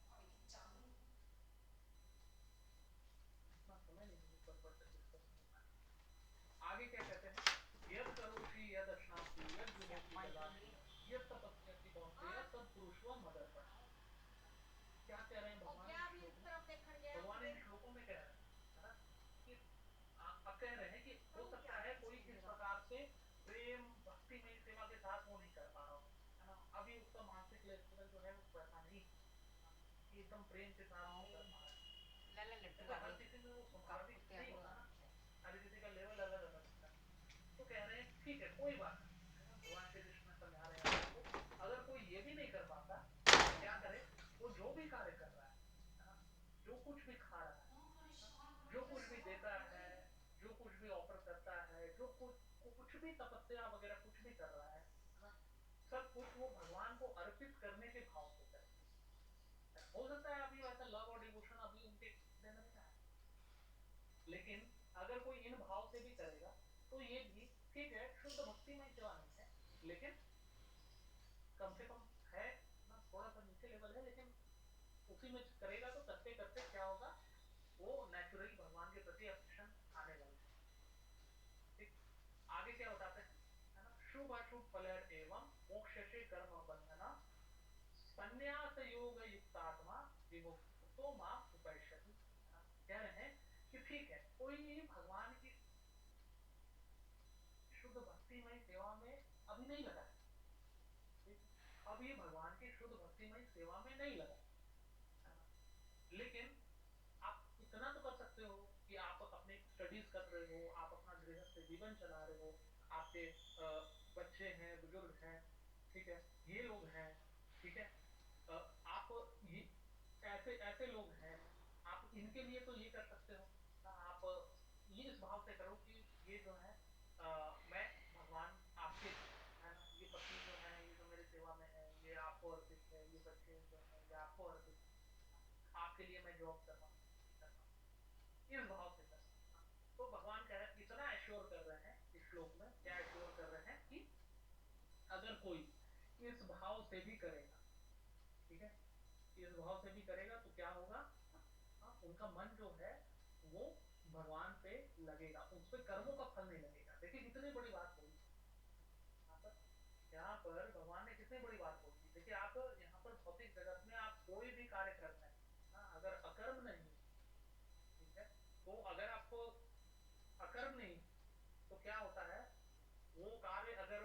इतना समय नहीं है परपट से डिस्कस करना। आगे क्या कहते हैं, यद करोषि यद अश्नासि यद जुहोति ददासि यद तपस्यसि कौन्तेय तद कुरुष्व मदर्पण। क्या कह रहे हैं भगवान इन श्लोकों में? भगवान इन श्लोकों में कह रहे हैं, है ना, कि आप कह रहे हैं कि हो सकता है कोई इस प्रकार से प्रेम भक्ति में सेवा के साथ वो नहीं कर पा रहा हो, है ना, अभी उसका मानसिक लेवल जो है वो वैसा नहीं कि एकदम प्रेम के साथ वो कर पा रहा है, तो हर किसी में वो स्वाभाविक नहीं होता ना, हर किसी का लेवल अलग अलग होता है। तो कह रहे हैं ठीक है कोई बात नहीं, है ना, भगवान श्री कृष्ण समझा रहे हैं आपको, अगर कोई ये भी नहीं कर पाता तो क्या करे, वो जो भी कार्य कर रहा है ना, जो कुछ भी खा रहा है, जो कुछ भी देता है, जो कुछ भी ऑफर करता है, जो कुछ भी तपस्या वगैरह कुछ भी कर रहा है ना, सब कुछ वो भगवान को अर्पित करने के भाव से करे। हो सकता है अभी वैसा लव और डिवोशन अभी उनके में नहीं आया, लेकिन अगर कोई इन भाव से भी करेगा तो ये भी ठीक है, शुद्ध भक्ति में सेवा नहीं है, लेकिन कम से कम है ना, थोड़ा सा नीचे लेवल है, लेकिन उसी में करेगा तो करते करते क्या होगा, वो नेचुरली भगवान के प्रति अफेक्शन आने लगेगा। ठीक, आगे क्या बताते हैं, है ना, शुभ अशुभ फल एवं मोक्ष से कर्म बंधना संन्यास योग युक्तात्मा विमुक्तो मां उपैष्यति। कह रहे हैं कि ठीक है कोई भगवान की शुद्ध भक्तिमय सेवा में अभी नहीं लगा है, अब ये भगवान की शुद्ध भक्तिमय सेवा में नहीं लगा, लेकिन आप इतना तो कर सकते हो कि आप अपने स्टडीज कर रहे हो, आप अपना गृहस्थ जीवन चला रहे हो, आपके बच्चे हैं, बुजुर्ग हैं, ठीक है, ये लोग हैं, ठीक है, आप ये ऐसे ऐसे लोग हैं, आप इनके लिए तो ये कर सकते हो ना, आप ये इस भाव से करो कि ये जो है मैं भगवान आपके, है ना, ये पत्नी जो है, ये जो मेरी सेवा में है, ये आपको अर्पित है, ये बच्चे जो है ये आपको अर्पित है, आपके लिए मैं जॉब कर रहा हूँ, इस भाव से कर सकता। तो भगवान कह रहे इतना एश्योर कर रहे हैं इस श्लोक में, क्या एश्योर कर रहे हैं कि अगर कोई इस भाव से भी करेगा, ठीक है, इस भाव से भी करेगा तो क्या होगा, उनका मन जो है वो भगवान पे लगेगा, उस पे कर्मों का फल नहीं लगेगा। देखिए कितनी बड़ी बात बोली यहाँ पर भगवान ने, कितनी बड़ी बात बोली। देखिए आप यहाँ पर भौतिक जगत में आप कोई भी कार्य करते हैं ना, अगर अकर्म नहीं, ठीक है, तो अगर आपको अकर्म नहीं तो क्या होता है, वो कार्य अगर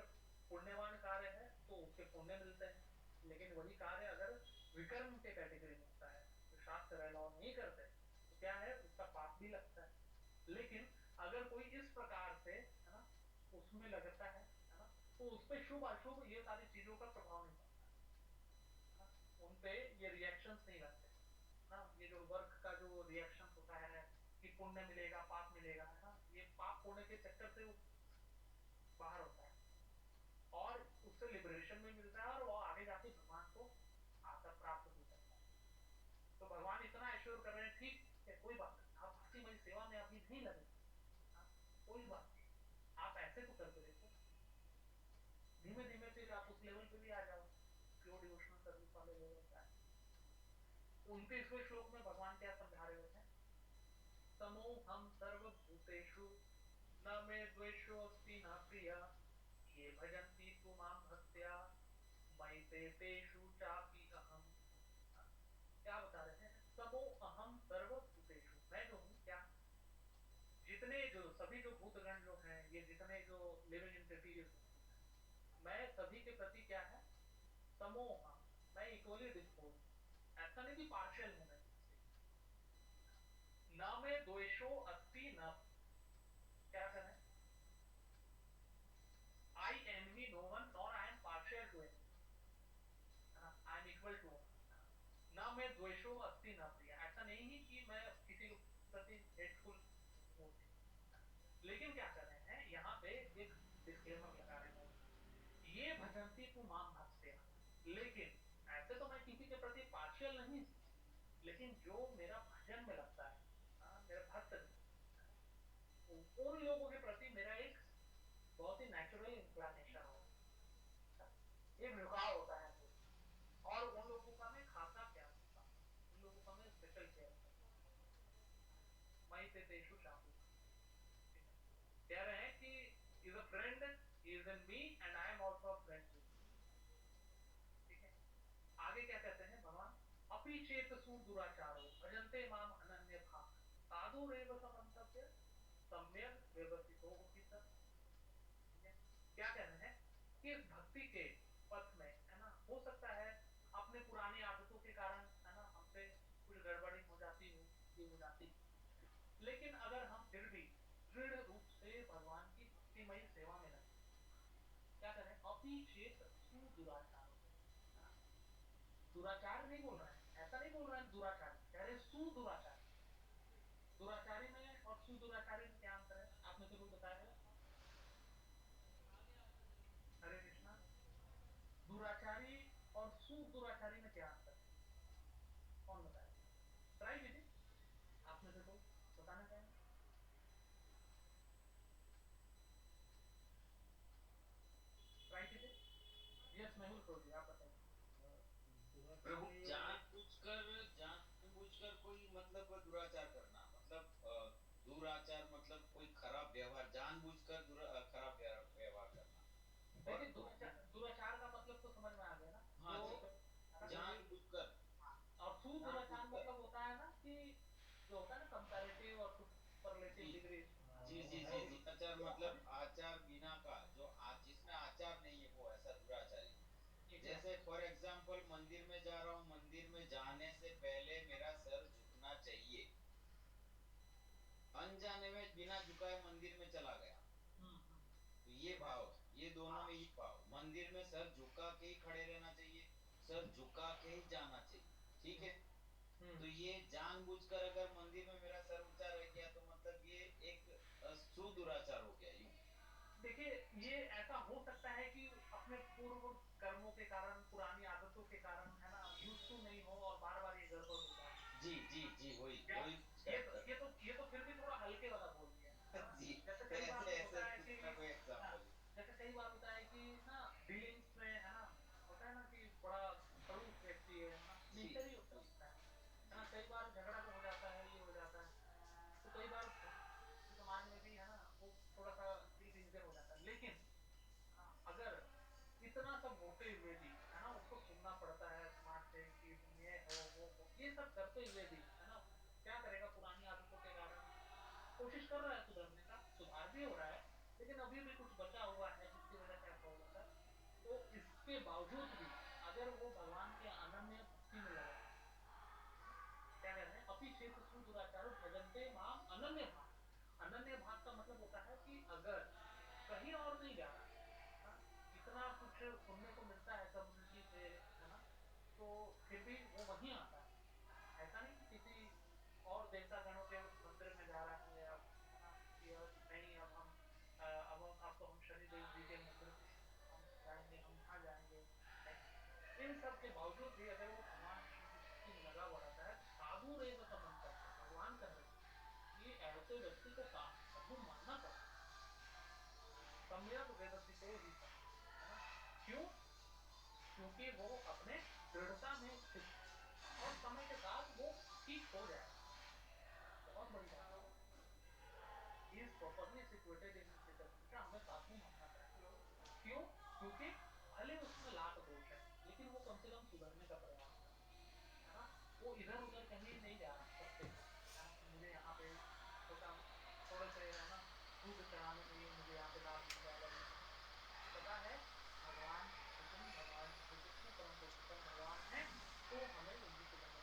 पुण्यवान कार्य है तो उसके पुण्य मिलते हैं, लेकिन वही कार्य अगर विकर्म के कैटेगरी में होता है, तो शास्त्र अलाउ नहीं करते, तो क्या है, उसका पाप भी लगता है। लेकिन अगर कोई इस प्रकार से, है ना, उसमें लगता है ना, तो उस पर शुभ अशुभ ये सारी चीजों का प्रभाव नहीं पड़ता है, उन पे ये रिएक्शंस नहीं लगते ना, ये जो वर्क का जो रिएक्शन होता है कि पुण्य मिलेगा पाप मिलेगा, है ना, ये पाप पुण्य के चक्कर से बाहर होता है और उससे लिबरेशन भी मिलता है और वो आगे जाके भगवान को आकर प्राप्त भी करता है। तो भगवान इतना एश्योर कर रहे हैं ठीक है कोई बात नहीं, आप भक्तिमय सेवा में अभी नहीं लगे, कोई बात नहीं, आप ऐसे तो करते देखो, धीमे धीमे फिर आप उस लेवल पे भी आ जाओ, प्योर डिवोशनल सर्विस वाले लेवल पे। 29वें श्लोक में भगवान क्या समझा रहे होते हैं, समोहम सर्वभूतेषु न मे द्वेषोऽस्ति न प्रिया ये भजन्ति तु मां भक्त्या मयि ते तेषु चापि अहम्। क्या बता रहे हैं, समो अहम सर्वभूतेषु, मैं जो हूँ क्या, जितने जो सभी जो भूतगण जो हैं, ये जितने जो लिविंग एंटिटीज, मैं सभी के प्रति क्या है, समोह, मैं इक्वली डिस्पोज, ऐसा नहीं कि पार्शियल होना है, न में द्वेषो अस्ति न, क्या करें, I envy no one nor I am partial to anyone, I am equal to one, न में द्वेषो अस्ति न प्रिय, ऐसा नहीं है कि मैं किसी के प्रति हेटफुल हूँ, लेकिन क्या कर रहे हैं यहाँ पे एक डिस्क्लेमर लगा रहे हैं, ये भजन्ति तु माम भक्त्या, लेकिन ऐसे तो मैं किसी के प्रति पार्शियल नहीं, लेकिन जो मेरा भजन में लगता है, मेरा भक्त, उन लोगों के प्रति मेरा एक बहुत ही नेचुरल इंक्लिनेशन होता है, एक झुकाव होता है, और उन लोगों का मैं खासा प्यार करता हूँ, उन लोगों का मैं स्पेशल केयर करता हूँ, मैं ते देशु शांति, कह रहे हैं कि is a friend, is in me and I am also a friend too, ठीक है। आगे क्या कहते हैं भगवान, अपि चेत सु दुराचारो भजन्ते माम अनन्य भाव साधु रेव समन्तव्य सम्यक व्यवस्थितो हित, क्या कह रहे हैं कि इस भक्ति के पथ में, है ना, हो सकता है अपने पुरानी आदतों के कारण, है ना, हमसे कुछ गड़बड़ी हो जाती हो, ये हो जाती, लेकिन अगर हम फिर भी दृढ़ रूप से भगवान की भक्तिमय सेवा में लगे, क्या करें, अपनी चेत सु दुराचार, दुराचार नहीं बोल रहे हैं, ऐसा नहीं बोल रहे हैं दुराचार, कह रहे सु दुराचार, दुराचारी में और सु दुराचारी में क्या अंतर है, आपने जरूर बताया है। हरे कृष्णा, दुराचारी और सुदुराचारी में क्या अंतर है, कौन बताए, ट्राई कीजिए, आपने से तो बताना चाहेंगे, ट्राई कीजिए, यस मेहुल प्रोजी आप बताइए। प्रभु जानबूझकर कोई मतलब दुराचार करना, मतलब दुराचार मतलब कोई खराब व्यवहार, जानबूझकर खराब व्यवहार करना, देखिए दुराचार का मतलब तो समझ में आ गया ना, हाँ जो जानबूझकर, और सुदुराचार मतलब होता है ना कि जो होता है ना कंपैरेटिव और सुपरलेटिव डिग्री, जी जी जी जी, आचार मतलब आचार बिना का, जो जिसमें आचार नहीं है वो ऐसा दुराचारी। जैसे फॉर एग्जाम्पल मंदिर में जा रहा हूँ, मंदिर में जाने से पहले मेरा सर झुकना चाहिए, अनजाने में बिना झुकाए मंदिर में चला गया, तो ये भाव, ये दोनों में ये भाव, मंदिर में सर झुका के ही खड़े रहना चाहिए, सर झुका के ही जाना चाहिए, ठीक है। तो ये जानबूझकर अगर मंदिर में मेरा सर ऊंचा रह गया तो मतलब ये एक सुदुराचार हो गया। यूं देखिए ये ऐसा हो सकता है कि अपने पूर्व कर्मों के कारण, पुरानी आदतों के कारण, है ना, यूज टू नहीं हो और बार बार ये गड़बड़ हो जाए, जी जी जी, वही वही ये तो फिर भी थोड़ा हल्के वाला बोल दिया, है ना, जी, जैसे तो कई बार ऐसे होता ऐसे है कुछ कि ना कोई हाँ, एग्जांपल। जैसे कई बार होता है कि ना डीलिंग्स में, है ना, होता है ना कि बड़ा खड़ूस व्यक्ति है ना, नेचर ही होता है ना, कई बार झगड़ा तो हो जाता है, ये हो जाता है, तो कई बार समाज में भी, है ना, वो थोड़ा सा दिल इंजर हो जाता है, लेकिन अगर इतना सब होते हुए भी, है ना, उसको सुनना पड़ता है समाज से कि तुम ये हो वो हो, ये सब करते हुए भी, है ना, क्या करेगा, पुरानी आदतों के कारण कोशिश कर रहा है सुधरने का, सुधार भी हो रहा है, लेकिन अभी भी कुछ बचा हुआ है जिसकी वजह से ऐसा हो जाता है, तो इसके बावजूद भी अगर वो भगवान के अनन्य भक्ति में लगा, क्या कहते हैं, अपी क्षेत्र सुदुराचारो भजन्ते माम अनन्य भाव, अनन्य भाव का मतलब होता है कि अगर कहीं और नहीं जा रहा, इतना कुछ सुनने को मिलता है कम्युनिटी से, है ना, तो फिर भी वो वहीं आता है, ऐसा नहीं कि किसी और देवता गणों के मंदिर में जा रहा है, अब है ना, कि नहीं अब हम अब तो हम शनिदेव जी के मंदिर हम जाएंगे, हम वहाँ जाएंगे, नहीं, इन सब के बावजूद भी अगर वो भगवान कृष्ण की भक्ति में लगा हुआ रहता है, साधु रेव समंतर, भगवान कह रहे ये ऐसे व्यक्ति को साधु मानना पड़ता है, सम्यक व्यवस्थित ही है ना, क्यों, क्योंकि वो अपने दृढ़ता में स्थित है और समय के साथ वो ठीक हो जाएगा, बहुत बड़ी बात है, he is properly situated in Chitrakuta, हमें साधु मानना चाहिए, क्यों, क्योंकि भले उसमें लाख दोष है, लेकिन वो कम से कम सुधरने का प्रयास कर रहा है ना, वो इधर उधर कहीं नहीं जा रहा सत्य से, मुझे यहाँ पे छोटा थोड़े से, है ना, दूध चढ़ाने के लिए मुझे यहाँ पे लाभ मिल जाएगा, पता है भगवान, लेकिन भगवान श्री कृष्ण परम पुरुषोत्तम भगवान है, तो हमें उनकी सुधरने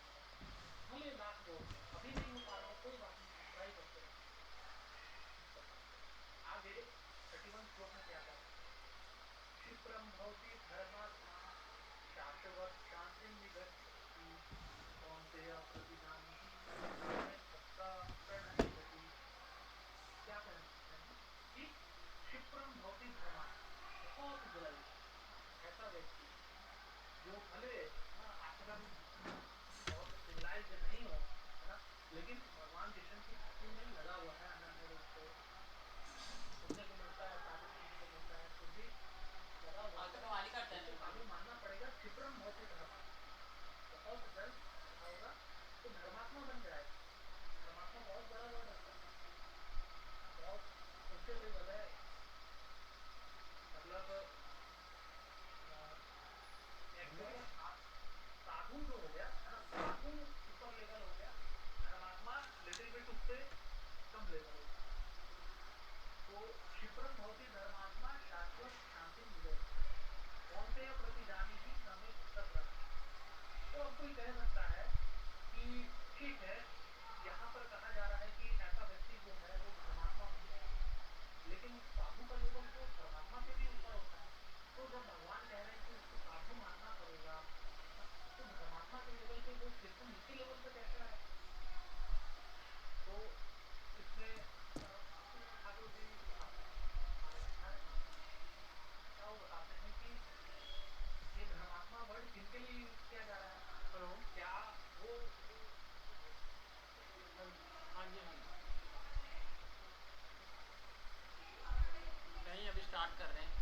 ऐसे साधु मानना पड़ेगा क्षिप्रम भवति धर्मात्मा, बहुत जल्द क्या होगा तो धर्मात्मा बन जाएगा। धर्मात्मा बहुत बड़ा वर्ड होता है, बहुत ऊंचे लेवल है, मतलब एक्चुअली साधु जो हो गया है ना, साधु ऊपर लेवल हो गया, धर्मात्मा लिटिल बिट उससे कम लेवल हो गया। तो क्षिप्रम भवति धर्मात्मा शाश्वत शांति मिले, कौन से प्रतिजानी ही समय पुस्तक रहा। तो अब कोई कह सकता है कि ठीक है, यहाँ पर कहा जा रहा है कि ऐसा व्यक्ति जो है वो धर्मात्मा बन जाएगा, लेकिन साधु का लेवल तो धर्मात्मा से भी ऊपर होता है। तो जब भगवान कह रहे हैं कि उसको साधु मानना पड़ेगा, तो धर्मात्मा के लेवल पे वो बिल्कुल नीचे लेवल पे कैसे आएगा। तो इसमें ठाकुर जी बताते हैं, हमारे आचार्य बताते हैं, क्या वो बताते हैं कि ये धर्मात्मा वर्ड किनके लिए यूज किया जा रहा है। हेलो, क्या वो हाँ जी नहीं, अभी स्टार्ट कर रहे हैं,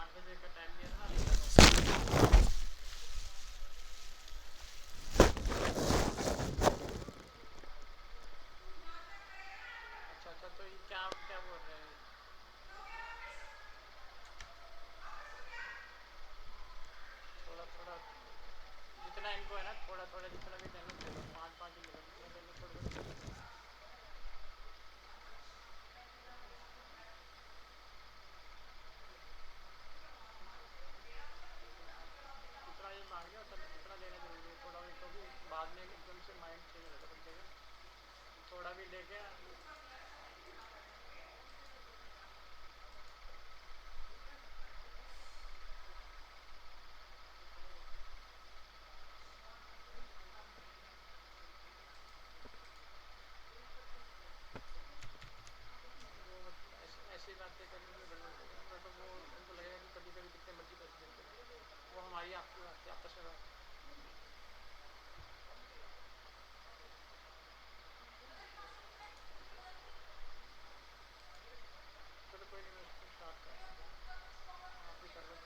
8 बजे का टाइम दिया था ना, अभी कर रहे हैं। अच्छा, तो ये क्या क्या बोल रहे हैं, थोड़ा थोड़ा जितना इनको है ना, थोड़ा थोड़ा जितना भी देना दे दो, 5-5 ही ले लो, जितना देना थोड़ा थोड़ा दे दो। जितना ये मांग लिया उतना देना जरूरी है, थोड़ा भी, क्योंकि बाद में एकदम से माइंड चेंज हो जाता बंदे का, थोड़ा भी लेके। वो ऐसी बातें करने में तो वो उनको लगेगा कि कभी कभी कितने मर्जी पैसे देते हैं, वो हमारी आपकी बात है, आपस में बात है। चलो कोई नहीं, मैं उसको स्टार्ट कर रहा हूँ, आप भी कर लो।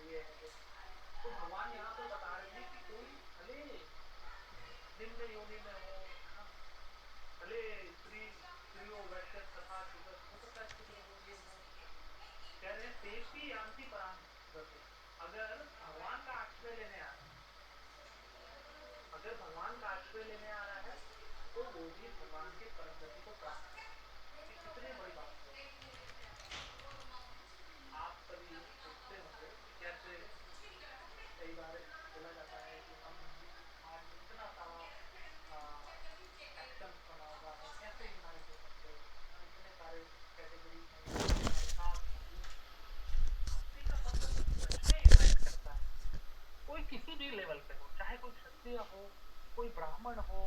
ये है, तो भगवान यहाँ पर बता रहे हैं कि कोई भले निम्न योनि में हो, है ना, भले स्त्रियों वैश्य तथा शूद्र, हो सकता है शूद्र हो, ये हो, कह रहे हैं तेपी यान्ति पराम गति। अगर भगवान का आश्रय लेने आ रहा है, अगर भगवान का आश्रय लेने आ रहा है, तो वो भी भगवान के परम गति को प्राप्त करेगा। ये कितनी बड़ी बात है। आप सभी सोचते होंगे कि कैसे कई बार बोला जाता है कि हम हिंदू समाज में इतना सारा सेक्शंस बना हुआ है, कैसे यूनाइट हो सकते हो, इतने सारे कैटेगरीज हैं, इतने सारे कास्ट हैं, ये भक्ति का बंधन सच में यूनाइट करता है। कोई किसी भी लेवल पे हो, चाहे कोई क्षत्रिय हो, कोई ब्राह्मण हो,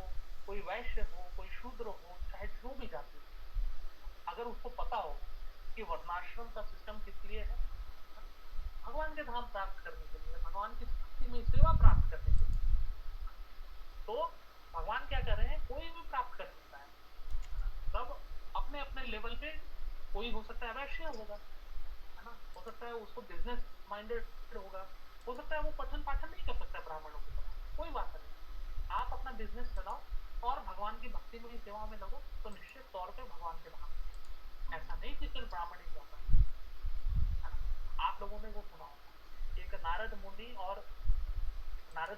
कोई वैश्य हो, कोई शूद्र हो, चाहे जो भी जाति हो, अगर उसको पता हो कि वर्णाश्रम का सिस्टम किस लिए है, भगवान के धाम प्राप्त करने के लिए, भगवान की भक्ति में सेवा प्राप्त करने के लिए, तो भगवान क्या कर रहे हैं, कोई भी प्राप्त कर सकता है। सब अपने अपने लेवल पे, कोई हो सकता है वैश्य होगा, है ना, हो सकता है उसको बिजनेस माइंडेड होगा, हो सकता है वो पठन पाठन नहीं कर सकता ब्राह्मणों की तरह, कोई बात नहीं, आप अपना बिजनेस चलाओ और भगवान की भक्ति में सेवा में लगो, तो निश्चित तौर पे भगवान के धाम। ऐसा नहीं कि सिर्फ ब्राह्मण ही जाता है ना। आप लोगों ने वो सुना होगा, एक नारद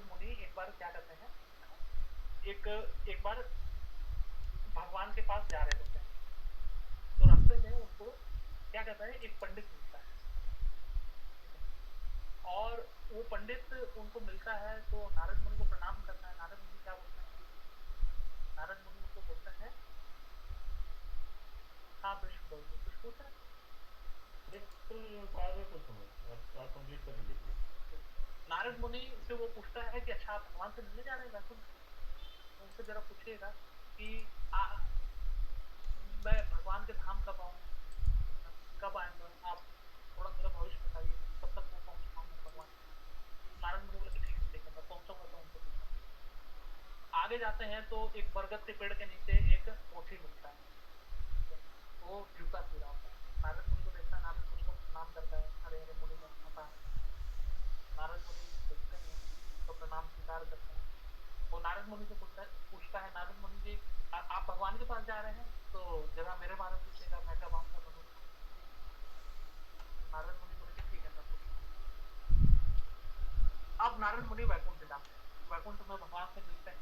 मुनि एक बार क्या करते हैं, एक बार भगवान के पास जा रहे होते हैं, तो रास्ते में उनको क्या कहता है, एक पंडित मिलता है, और वो पंडित उनको मिलता है तो नारद मुनि को प्रणाम करता है। नारद मुनि क्या बोलते हैं, नारद मुनि उनको बोलते हैं, हाँ विष्णु बोल कुछ पूछ रहे हैं? कंप्लीट कर लीजिए। नारद मुनि से वो पूछता है कि अच्छा आप भगवान से मिलने जा रहे हैं वैकुंठ, उनसे जरा पूछिएगा कि मैं भगवान के धाम कब आऊँ, कब आएंगे आप, थोड़ा मेरा भविष्य बताइए, कब तक मैं पहुँच पाऊँगा भगवान। नारद मुनि बोले कि ठीक है मैं पहुँचूंगा तो उनको पूछूंगा। आगे जाते हैं तो एक बरगद के पेड़ के नीचे एक मोची मिलता है, वो जूता पी रहा होता है। नारद मुनि को देखता है, नारद मुनि को प्रणाम करता है, अरे अरे मुनि को आता है। नारद मुनि देखते हैं तो प्रणाम स्वीकार करते हैं। वो नारद मुनि से पूछता है, नारद मुनि जी आप भगवान के पास जा रहे हैं तो जरा मेरे बारे में पूछिएगा, मैं कब आऊँगा भगवान। नारद मुनि बोले कि ठीक है मैं पूछूंगा। अब नारद मुनि वैकुंठ जाते हैं, वैकुंठ में भगवान से मिलते हैं,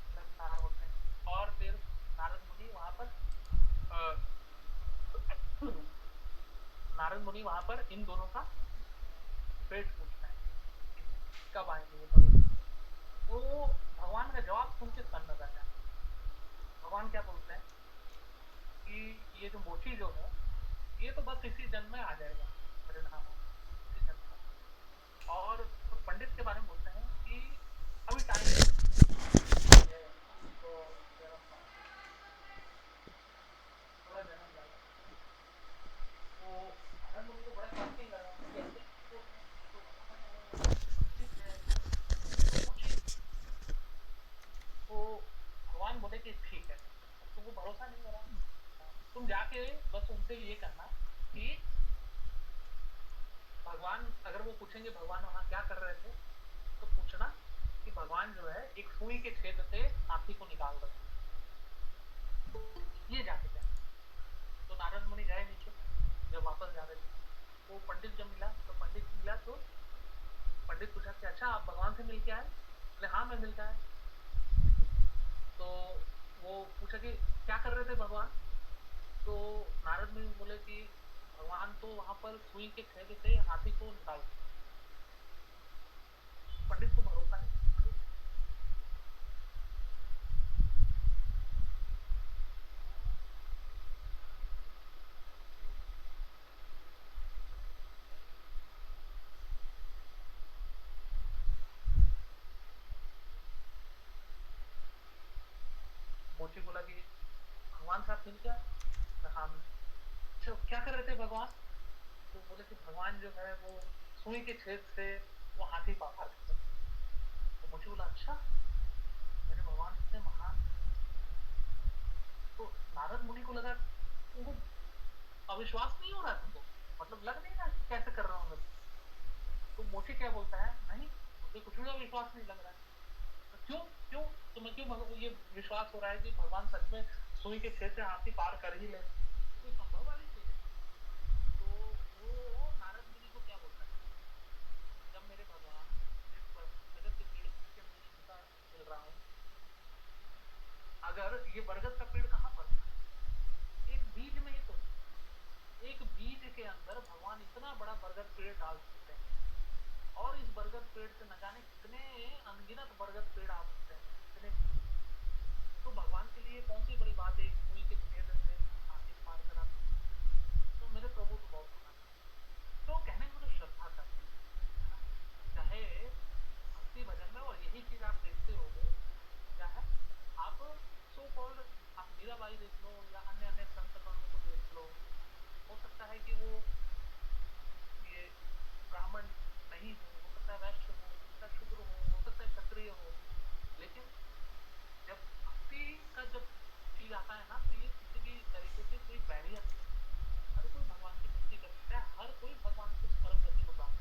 मिलनसार होते हैं, और फिर नारद मुनि वहाँ पर नारद मुनि वहाँ पर इन दोनों का पेट पूछता है कब आएंगे ये भगवान। वो भगवान का जवाब सुन के सन्न रह जाए। भगवान क्या बोलते हैं कि ये जो मोची जो है ये तो बस इसी जन्म में आ जाएगा मेरे धाम में, इसी जन्म में। और पंडित के बारे में बोलते हैं कि अभी टाइम है तो थोड़ा जन्म जाएगा। वो नारद मुनि को बड़ा शॉकिंग लगा कि ऐसे तो भगवान बोले कि ठीक है तुमको भरोसा नहीं हो रहा, तुम जाके बस उनसे ये कहना कि भगवान, अगर वो पूछेंगे भगवान वहाँ क्या कर रहे थे तो पूछना कि भगवान जो है एक सुई के छेद से हाथी को निकाल रहे थे, ये जाके कहना। तो नारद मुनि गए नीचे, जब वापस जा रहे थे वो पंडित जब मिला तो पंडित पूछा कि अच्छा आप भगवान से मिल के आए? बोले हाँ मैं मिल के आया। तो वो पूछा कि क्या कर रहे थे भगवान? तो नारद मुनि बोले कि भगवान तो वहां पर सुई के छेद से हाथी को निकाल। पंडित को भरोसा नहीं। मोची बोला कि भगवान साहब मिल गया? हाँ अच्छा क्या कर रहे थे भगवान? तो बोले कि भगवान जो है वो सुई के छेद से वो हाथी पार करते। तो मोची बोला अच्छा मेरे भगवान इतने महान। तो नारद मुनि को लगा, उनको अविश्वास नहीं हो रहा तुमको, मतलब लग नहीं रहा कैसे कर रहा हूँ मैं। तो मोची क्या बोलता है, नहीं मुझे कुछ भी विश्वास नहीं लग रहा है। तो क्यों क्यों तुम्हें क्यों ये विश्वास हो रहा है कि भगवान सच में सुई के छेद से हाथी पार कर ही ले, कोई संभव वाली चीज है? तो वो नारद मुनि को क्या बोलता है, जब मेरे भगवान इस बरगद के पेड़ के नीचे मिल रहा हूँ, अगर ये बरगद का पेड़ कहाँ पर था, एक बीज में ही तो, एक बीज के अंदर भगवान इतना बड़ा बरगद पेड़ डाल सकते हैं, और इस बरगद पेड़ से न जाने कितने अनगिनत बरगद पेड़ आ सकते हैं, कितने। तो भगवान के लिए कौन सी बड़ी बात है सुई के छेद से हाथी पार करा। तो मेरे प्रभु तो बहुत बड़ा। तो कहने में मुझे श्रद्धा करते हैं, चाहे भक्ति भजन में, और यही चीज आप देखते होंगे क्या है, आप सो कॉल्ड आप मीराबाई देख लो या अन्य अन्य संत कर्मों को देख लो, हो सकता है कि वो ये ब्राह्मण नहीं हो सकता है वैश्य हो सकता है शूद्र हो सकता है क्षत्रिय हो, लेकिन जब भक्ति का जब चीज आता है ना तो ये किसी भी तरीके से कोई बैरियर नहीं, हर कोई भगवान की भक्ति कर सकता है, हर कोई भगवान की परम गति को प्राप्त।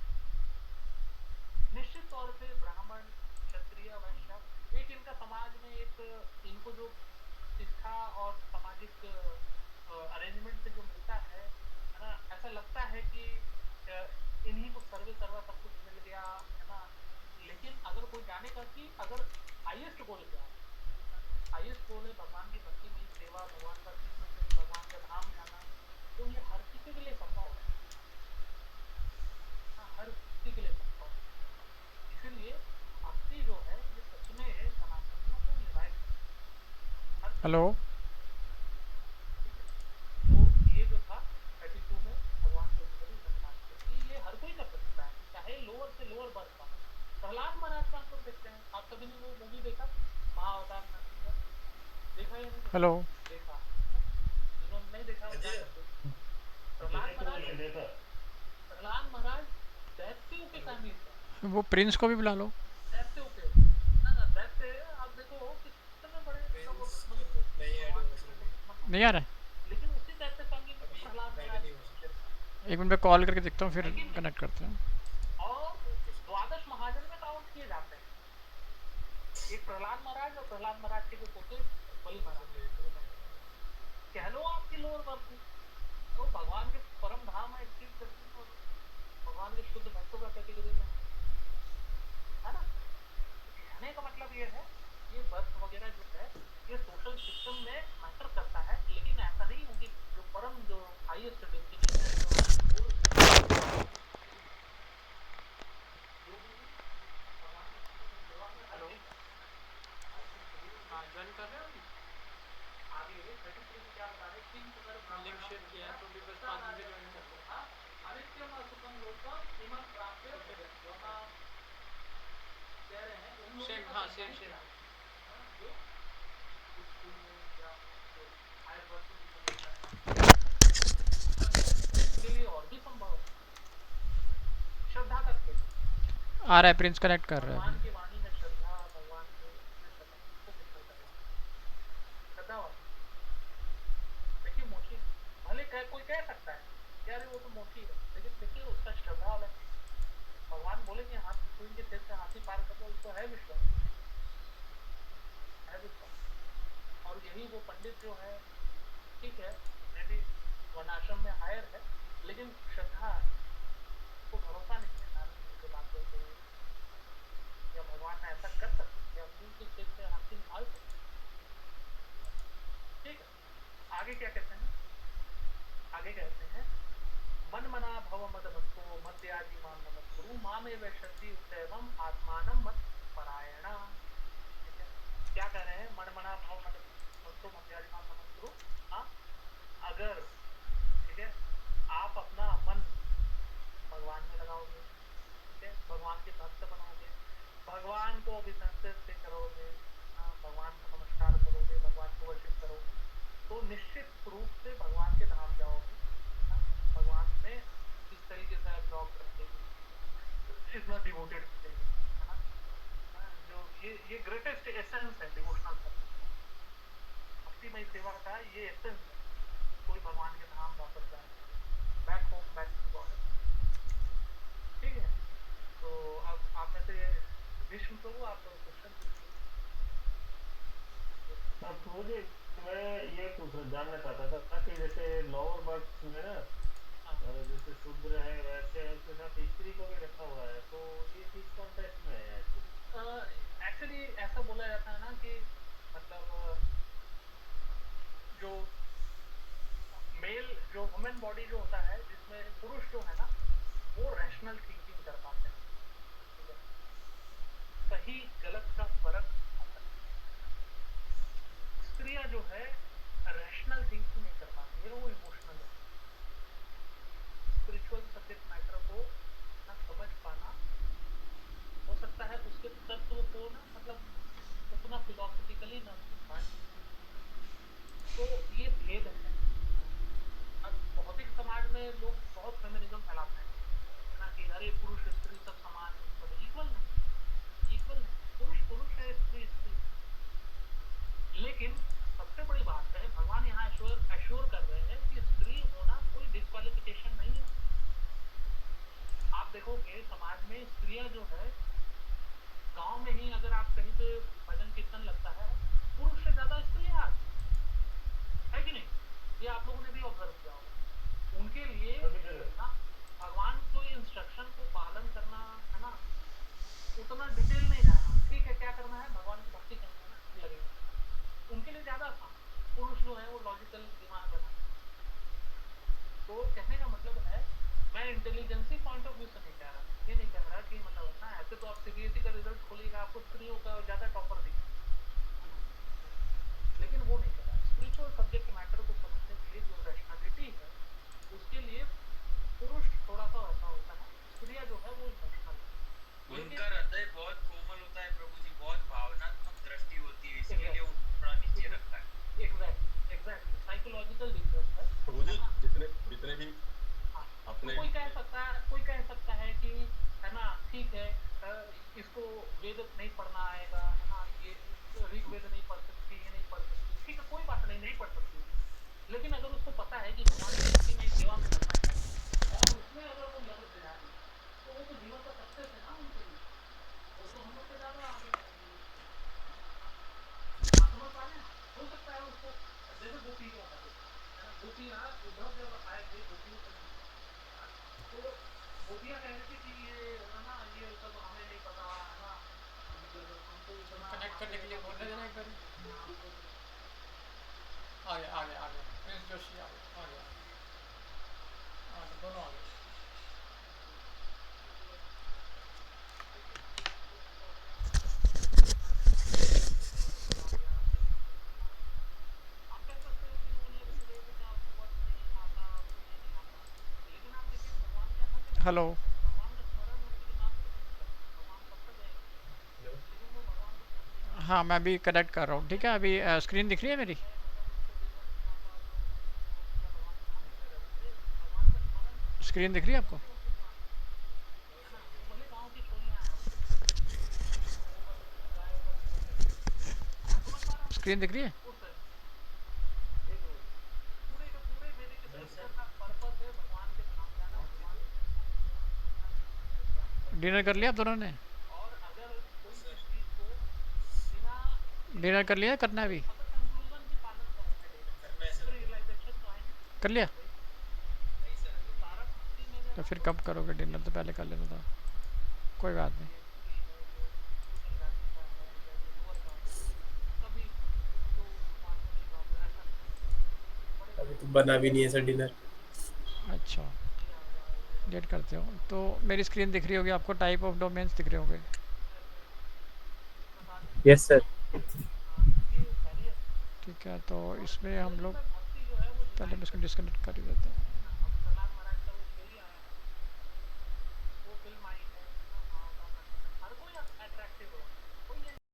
निश्चित तौर पे ब्राह्मण क्षत्रिय वैश्य एक इनका समाज में एक इनको जो शिक्षा और सामाजिक अरेंजमेंट से जो मिलता है ना, ऐसा लगता है कि इन्हीं को सर्वे सर्वा सब कुछ मिल गया है ना। लेकिन अगर कोई जानेगा कि अगर हाईएस्ट गोल क्या है, हाईएस्ट गोल है भगवान की भक्ति में सेवा, भगवान का कृष्ण प्रेम, भगवान का धाम जाना, तो ये हर किसी के लिए संभव है। हाँ, हर किसी के लिए संभव है। इसीलिए भक्ति जो है ये सच में सनातनियों को रिवाइव करती है। हेलो। तो ये जो था 32 में भगवान बेसिकली सन्यास करते, ये हर कोई कर सकता है, चाहे लोअर से लोअर बर्थ का। प्रहलाद महाराज का हम लोग देखते हैं, आप सभी ने वो मूवी देखा महाअवतार नरसिंह, देखा या नहीं देखा? हेलो। देखा, जिन्होंने नहीं देखा वो जा सकते। प्रहलाद महाराज दैत्यों के कामी थे। वो प्रिंस को भी बुला लो। दैत्यों के ना दैत्य आप देखो कितने बड़े नहीं आ रहा है। लेकिन उसी दैत्य कामी में प्रहलाद महाराज, एक मिनट में कॉल करके देखता हूँ, फिर कनेक्ट करते हैं। और द्वादश महाजन में काउंट किए जाते हैं, एक प्रहलाद महाराज और प्रहलाद महाराज के जो पोते बलि महाराज, कह लो आपकी लोअर वर्ग, तो भगवान के परम धाम है, भगवान के शुद्ध भक्तों का कैटेगरी में है ना। कहने का मतलब ये है, ये बर्थ वगैरह जो है ये सोशल सिस्टम में मैटर करता है, लेकिन ऐसा नहीं है कि जो परम जो हाईएस्ट डेस्टिनेशन है हेलो हाँ, ज्वाइन कर रहे हो अभी? आगे 33 में क्या बता रहे हैं, लिंक शेयर किया है तो भी बस 5 मिनट ज्वाइन कर लो। आदित्यम सुखम लोकम इमं प्राप्य कह रहे हैं उन लोगों शेयर, का हाँ, संबंध शेयर। क्या है, जो स्कूल में या हायर वर्ग में मिलता है, इसके लिए और भी संभव है श्रद्धा का खेल। आ रहा है, प्रिंस कनेक्ट कर रहा है। भगवान की वाणी में श्रद्धा, भगवान के श्रद्धा को मिलकर करें श्रद्धा वाली। देखिए मोची भले कोई कह सकता है यार वो तो मोची है, लेकिन देखिए उसका श्रद्धा वाला भगवान बोलेंगे हाथ छूएंगे सिर से हाथी पार कर दो, उसको है विश्वास, है विश्वास। और यही वो पंडित जो है, ठीक है मे भी वनाश्रम में हायर है, लेकिन श्रद्धा को भरोसा नहीं है नारायण जी की बातों को, या भगवान ने ऐसा कर सकते या फूल के सिर से हाथी निकाल सकते। ठीक है, आगे क्या कहते हैं, आगे कहते हैं मन मना भव मद मत्तो मद्यादि माम नमस्कुरु मामे वैशति उत्तमम आत्मानम मत परायणा। ठीक है, क्या कह रहे हैं, मन मना भव मद मत्तो मद्यादि माम नमस्कुरु। हाँ, अगर ठीक है आप अपना मन भगवान में लगाओगे, ठीक है भगवान के भक्त बनोगे, भगवान को अभिसंधित से करोगे, भगवान को नमस्कार करोगे, भगवान को वर्शिप करोगे, तो निश्चित रूप से भगवान के धाम जाओगे, भगवान में इस तरीके से एब्जॉर्ब करते हैं, इतना डिवोटेड होते हैं, जो ये ग्रेटेस्ट एसेंस है डिवोशनल भक्तिमय सेवा का, ये एसेंस है। कोई भगवान के धाम वापस जाए, back home, back to God. ठीक है, तो अब आप में से भीष्म प्रभु आप क्वेश्चन पूछिए। मुझे मैं ये जानना चाहता था कि जैसे लोअर बर्थ में ना जैसे शूद्र है वैसे उसके साथ स्त्री को भी रखा हुआ है, तो ये किस कॉन्टेक्स्ट में है? एक्चुअली ऐसा बोला जाता है ना कि मतलब जो मेल जो वुमेन बॉडी जो होता है, जिसमें पुरुष जो है ना वो रैशनल थिंकिंग कर पाते हैं, सही गलत का फर्क आता है। स्त्रियां जो है रैशनल थिंकिंग नहीं कर पाती है, वो इमोशनल है। स्पिरिचुअल सब्जेक्ट मैटर को ना समझ पाना, हो सकता है उसके तत्व को ना मतलब उतना फिलोसफिकली ना समझ पाए, तो ये भेद है। अब भौतिक समाज में लोग बहुत फेमिनिज्म फैलाते हैं ना कि अरे पुरुष स्त्री सब समान है, सब इक्वल नहीं, इक्वल नहीं, पुरुष पुरुष है, स्त्री स्त्री। लेकिन सबसे बड़ी बात है भगवान यहाँ एश्योर कर रहे हैं कि स्त्री होना कोई डिस्क्वालिफिकेशन नहीं है। आप देखोगे समाज में स्त्रियां जो है, गांव में ही अगर आप कहीं पे भजन कीर्तन लगता है, पुरुष से ज्यादा स्त्रियां आती है कि नहीं, ये आप लोगों ने भी ऑब्जर्व किया होगा। उनके लिए ना भगवान को इंस्ट्रक्शन को पालन करना है ना, उतना डिटेल नहीं जाना, ठीक है क्या करना है भगवान की भक्ति करना है लगेगा, उनके लिए ज्यादा आसान। पुरुष जो है वो तो कहने का मतलब है, मैं इंटेलिजेंसी पॉइंट ऑफ व्यू से नहीं कह रहा, ये नहीं कह रहा कि मतलब है ना, ऐसे तो आप सीबीएसई का रिजल्ट खोलिएगा आपको स्त्रियों का ज़्यादा टॉपर दिखेगा, लेकिन वो नहीं कह रहा। स्पिरिचुअल सब्जेक्ट मैटर को समझने के लिए जो रैशनैलिटी है, उसके लिए पुरुष थोड़ा सा ऐसा होता है, स्त्रियाँ जो है वो इमोशनल है। उनका हृदय बहुत कोमल होता है प्रभु जी, बहुत भावनात्मक दृष्टि होती है, इसके लिए उनको थोड़ा नीचे रखा है। एग्जैक्टली साइकोलॉजिकल डिफरेंस है। प्रभु जी जितने जितने भी हाँ, अपने तो कोई कह सकता है कि है ना, ठीक है, इसको वेद नहीं पढ़ना आएगा, है ना, ये ऋग्वेद नहीं पढ़ सकती, ये नहीं पढ़ सकती, ठीक है, कोई बात नहीं, नहीं पढ़ सकती, लेकिन अगर उसको पता है कि भगवान की भक्ति में सेवा में करना है और उसमें अगर वो लग गया है, तो वो तो जीवन का सक्सेस है ना उनके लिए, वो तो हम लोग से ज़्यादा आगे बढ़ेंगे। समझ पा रहे हैं? हो सकता है उसको, जैसे गोपी का था, गोपी उद्धव जब आए थे गोपियों से, तो गोपियाँ कह रही थी कि ये है ना, ये सब हमें नहीं पता, है ना, हमको इतना कनेक्ट करने के लिए बोल रहे थे ना एक बार। आ गया प्रिंस जोशी आ गया दोनों आ गए। आप कह सकते हो कि वो लोग ऋग्वेद का वर्ष नहीं आता, वो ये नहीं आता, लेकिन आप देखिए भगवान के अन्य हेलो, भगवान का स्मरण उनके दिमाग से नहीं निकलता, भगवान कब तक जाएंगे, लेकिन वो भगवान को ध्यान देते हाँ मैं भी कनेक्ट कर रहा हूँ, ठीक है। अभी स्क्रीन दिख रही है मेरी? हैं, मतलब उनके जीवन में आप लोग हमेशा भगवान का नाम लेते रहते थे, भगवान का स्मरण स्क्रीन दिख रही है आपको? उनके दिमाग में, है ना, वो भले गाँव की छोलियाँ हैं, वो बस गाय बस लेते थे, आप समझ पा रहे हैं स्क्रीन दिख रही है? उस टाइम पूरे के पूरे वेदिक स्क्रिप्चर का पर्पस है भगवान के धाम जाना, भगवान डिनर कर लिया आप दोनों ने? और अगर कोई इस चीज को बिना डिनर कर लिया, करना है अभी? अगर कंक्लूजन की पालन करेंगे, रियलाइजेशन तो आएंगे कर लिया? सारा भक्ति में तो फिर कब करोगे डिनर? तो पहले कर लेना था, कोई बात नहीं। चल जाती का है या ये लोअर कास्ट कभी तो भगवान को नहीं भावता, ऐसा नहीं, अभी तो बना भी नहीं है सर डिनर। अच्छा, डेट करते हो तो मेरी स्क्रीन दिख रही होगी आपको, टाइप ऑफ डोमेन्स दिख रहे होंगे। Yes sir. ठीक है, तो इसमें हम लोग पहले मैं इसको डिस्कनेक्ट कर ही देते हैं।